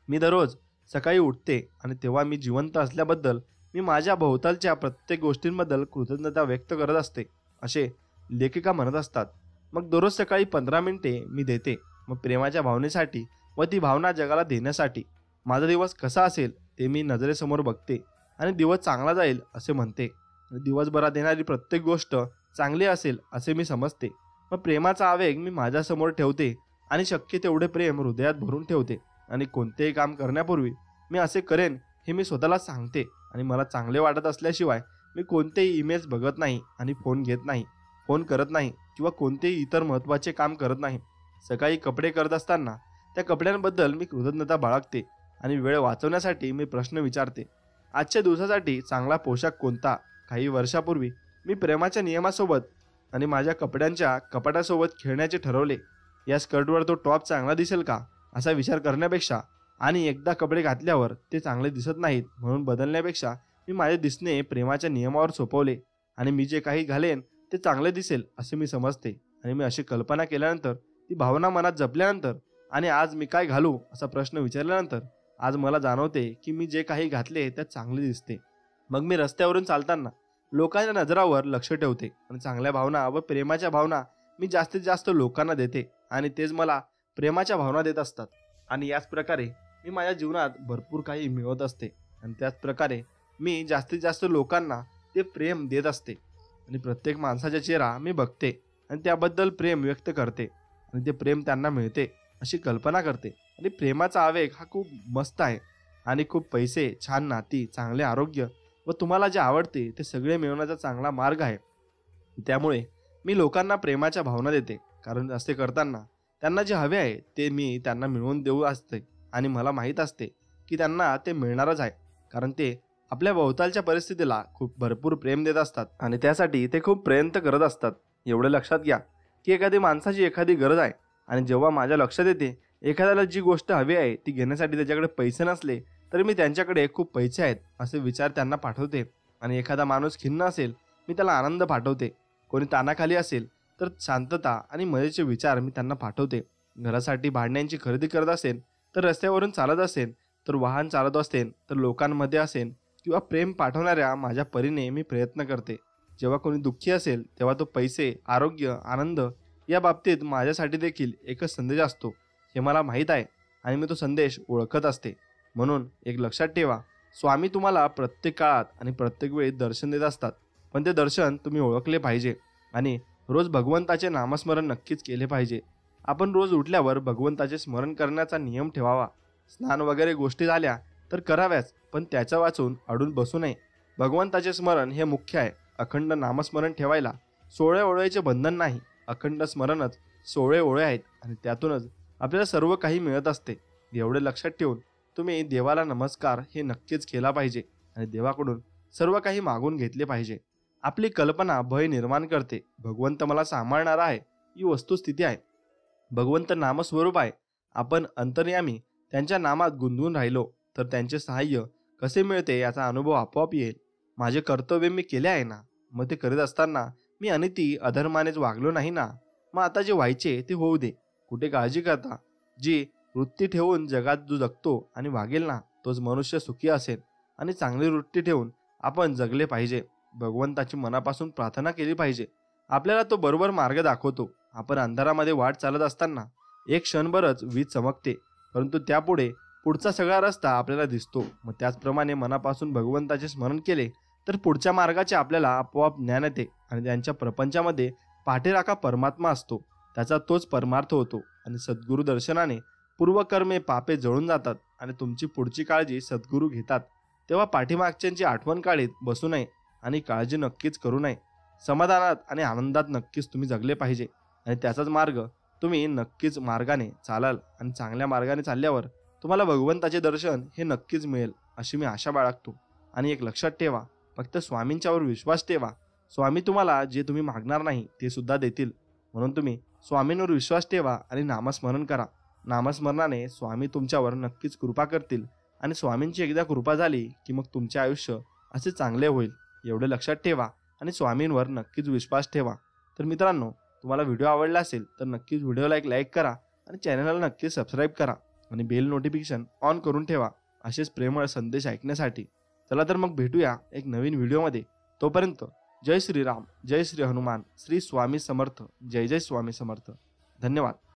मी दररोज सकाळी उठते आणि तेव्हा मी जिवंत असल्याबद्दल मी माझ्या भोवतालच्या प्रत्येक गोष्टींबद्दल कृतज्ञता व्यक्त करत असते, असे लेखिका म्हणत असतात. मग दररोज सकाळी 15 मिनिटे मी देते, मग प्रेमाच्या भावनेसाठी व ती भावना जगाला देण्यासाठी. माझा दिवस कसा असेल ते मी नजरेसमोर बघते आणि दिवस चांगला जाईल असे म्हणते. दिवसभरात येणारी प्रत्येक गोष्ट चांगली असेल असे मी समजते. मग प्रेमाचा आवेग मी माझ्यासमोर ठेवते आणि शक्य तेवढे प्रेम हृदयात भरून ठेवते. आणि कोणतेही काम करण्यापूर्वी मी असे करेन हे मी स्वतःला सांगते. आणि मला चांगले वाटत असल्याशिवाय मी कोणतेही इमेज बघत नाही आणि फोन करत नाही किंवा कोणतेही इतर महत्त्वाचे काम करत नाही. सकाळी कपडे करत असताना त्या कपड्यांबद्दल मी कृतज्ञता बाळगते आणि वेळ वाचवण्यासाठी मी प्रश्न विचारते, आजच्या दिवसासाठी चांगला पोशाख कोणता. काही वर्षापूर्वी मी प्रेमाच्या नियमासोबत आणि माझ्या कपड्यांच्या कपाटासोबत खेळण्याचे ठरवले. या स्कर्टवर तो टॉप चांगला दिसेल का असा विचार करण्यापेक्षा आणि एकदा कपडे घातल्यावर ते चांगले दिसत नाहीत म्हणून बदलण्यापेक्षा मी माझे दिसणे प्रेमाच्या नियमावर सोपवले. आणि मी जे काही घालेन ते चांगले दिसेल असे मी समजते. आणि मी अशी कल्पना केल्यानंतर, ती भावना मनात जपल्यानंतर आणि आज मी काय घालू असा प्रश्न विचारल्यानंतर आज मला जाणवते की मी जे काही घातले त्यात चांगले दिसते. मग मी रस्त्यावरून चालताना लोकांच्या नजरावर लक्ष ठेवते आणि चांगल्या भावना व प्रेमाच्या भावना मी जास्तीत जास्त लोकांना देते आणि तेच मला प्रेमाच्या भावना देत असतात. आणि याच प्रकारे मी माझ्या जीवनात भरपूर काही मिळवत असते आणि त्याच प्रकारे मी जास्तीत जास्त लोकांना ते प्रेम देत असते. आणि प्रत्येक माणसाचा चेहरा मी बघते आणि त्याबद्दल प्रेम व्यक्त करते आणि ते प्रेम त्यांना मिळते अशी कल्पना करते. आणि प्रेमाचा आवेग हा खूप मस्त आहे आणि खूप पैसे, छान नाती, चांगले आरोग्य व तुम्हाला जे आवडते ते सगळे मिळवण्याचा चांगला मार्ग आहे. त्यामुळे मी लोकांना प्रेमाच्या भावना देते, कारण असे करताना त्यांना जे हवे आहे ते मी त्यांना मिळवून देऊ असते. आणि मला माहीत असते की त्यांना ते मिळणारच आहे, कारण ते आपल्या भोवतालच्या परिस्थितीला खूप भरपूर प्रेम देत असतात आणि त्यासाठी ते खूप प्रयत्न करत असतात. एवढे लक्षात घ्या की एखादी माणसाची एखादी गरज आहे आणि जेव्हा माझ्या लक्षात येते एखाद्याला जी गोष्ट हवी आहे ती घेण्यासाठी त्याच्याकडे पैसे नसले तरी मी त्यांच्याकडे खूप पैसे आहेत असे विचार त्यांना पाठवते. आणि एखादा माणूस खिन्न असेल मी त्याला आनंद पाठवते. कोणी तानाखाली असेल तर शांतता आणि मजेचे विचार मी त्यांना पाठवते. घरासाठी भांड्यांची खरेदी करत असेल तर रस्त्यावरून चालत असेल तर वाहन चालत असेल तर लोकांमध्ये असेल किंवा प्रेम पाठवणाऱ्या माझ्या परीने मी प्रयत्न करते. जेव्हा कोणी दुःखी असेल तेव्हा तो पैसे, आरोग्य, आनंद या बाबतीत माझ्यासाठी देखील एकच संदेश असतो हे मला माहीत आहे आणि मी तो संदेश ओळखत असते. म्हणून एक लक्षात ठेवा, स्वामी तुम्हाला प्रत्येक काळात आणि प्रत्येक वेळी दर्शन देत असतात, पण ते दर्शन तुम्ही ओळखले पाहिजे आणि रोज भगवंताचे नामस्मरण नक्कीच केले पाहिजे. आपण रोज उठल्यावर भगवंताचे स्मरण करण्याचा नियम ठेवावा. स्नान वगैरे गोष्टी झाल्या तर कराव्याच, पण त्याच्या वाचून अडून बसू नये. भगवंताचे स्मरण हे मुख्य आहे. अखंड नामस्मरण ठेवायला 16 ओळेचे बंधन नाही. अखंड स्मरणच 16 ओळे आहेत आणि त्यातूनच आपल्याला सर्व काही मिळत असते. एवढे लक्षात ठेवून तुम्ही देवाला नमस्कार हे नक्कीच केला पाहिजे आणि देवाकडून सर्व काही मागून घेतले पाहिजे. आपली कल्पना भय निर्माण करते. भगवंत मला सांभाळणारा आहे ही वस्तुस्थिती आहे. भगवंत नामस्वरूप आहे. आपण अंतर्यामी त्यांच्या नामात गुंतून राहिलो तर त्यांचे सहाय्य कसे मिळते याचा अनुभव आपोआप येईल. माझे कर्तव्य मी केले आहे ना, मग ते करीत असताना मी अनिती अधर्मानेच वागलो नाही ना. मग आता जे व्हायचे ते होऊ दे. कुठे काळजी करता. जी वृत्ती ठेवून जगात जो जगतो आणि वागेल ना तोच मनुष्य सुखी असेल. आणि चांगली वृत्ती ठेवून आपण जगले पाहिजे. भगवंताची मनापासून प्रार्थना केली पाहिजे. आपल्याला तो बरोबर मार्ग दाखवतो. आपण अंधारामध्ये वाट चालत असताना एक क्षणभरच वीज चमकते, परंतु त्यापुढे पुढचा सगळा रस्ता आपल्याला दिसतो. मग त्याचप्रमाणे मनापासून भगवंताचे स्मरण केले तर पुढच्या मार्गाचे आपल्याला आपोआप ज्ञान येते आणि त्यांच्या प्रपंचामध्ये पाठीराखा परमात्मा असतो, त्याचा तोच परमार्थ होतो. आणि सद्गुरू दर्शनाने पूर्वकर्मे पापे जळून जातात आणि तुमची पुढची काळजी सद्गुरू घेतात. तेव्हा पाठीमागच्यांची आठवण काढीत बसू नये आणि काळजी नक्कीच करू नये. समाधानात आणि आनंदात नक्कीच तुम्ही जगले पाहिजे आणि त्याचाच मार्ग तुम्ही नक्कीच मार्गाने चालाल आणि चांगल्या मार्गाने चालल्यावर तुम्हाला भगवंताचे दर्शन हे नक्कीच मिळेल अशी मी आशा बाळगतो. आणि एक लक्षात ठेवा, फक्त स्वामींच्यावर विश्वास ठेवा. स्वामी तुम्हाला जे तुम्ही मागणार नाही ते सुद्धा देतील. म्हणून तुम्ही स्वामींवर विश्वास ठेवा आणि नामस्मरण करा. नामस्मरणाने स्वामी तुमच्यावर नक्कीच कृपा करतील आणि स्वामींची एकदा कृपा झाली की मग तुमचे आयुष्य असे चांगले होईल. एवढे लक्षात ठेवा आणि स्वामींवर नक्कीच विश्वास ठेवा. तर मित्रांनो, तुम्हाला व्हिडिओ आवडला असेल तर नक्कीच व्हिडिओला एक लाईक करा आणि चॅनलला नक्कीच सबस्क्राईब करा आणि बेल नोटिफिकेशन ऑन करून ठेवा असेच प्रेमळ संदेश ऐकण्यासाठी. चला तर मग भेटूया एक नवीन व्हिडिओमध्ये. तोपर्यंत जय श्रीराम, जय श्री हनुमान, श्री स्वामी समर्थ, जय जय स्वामी समर्थ. धन्यवाद.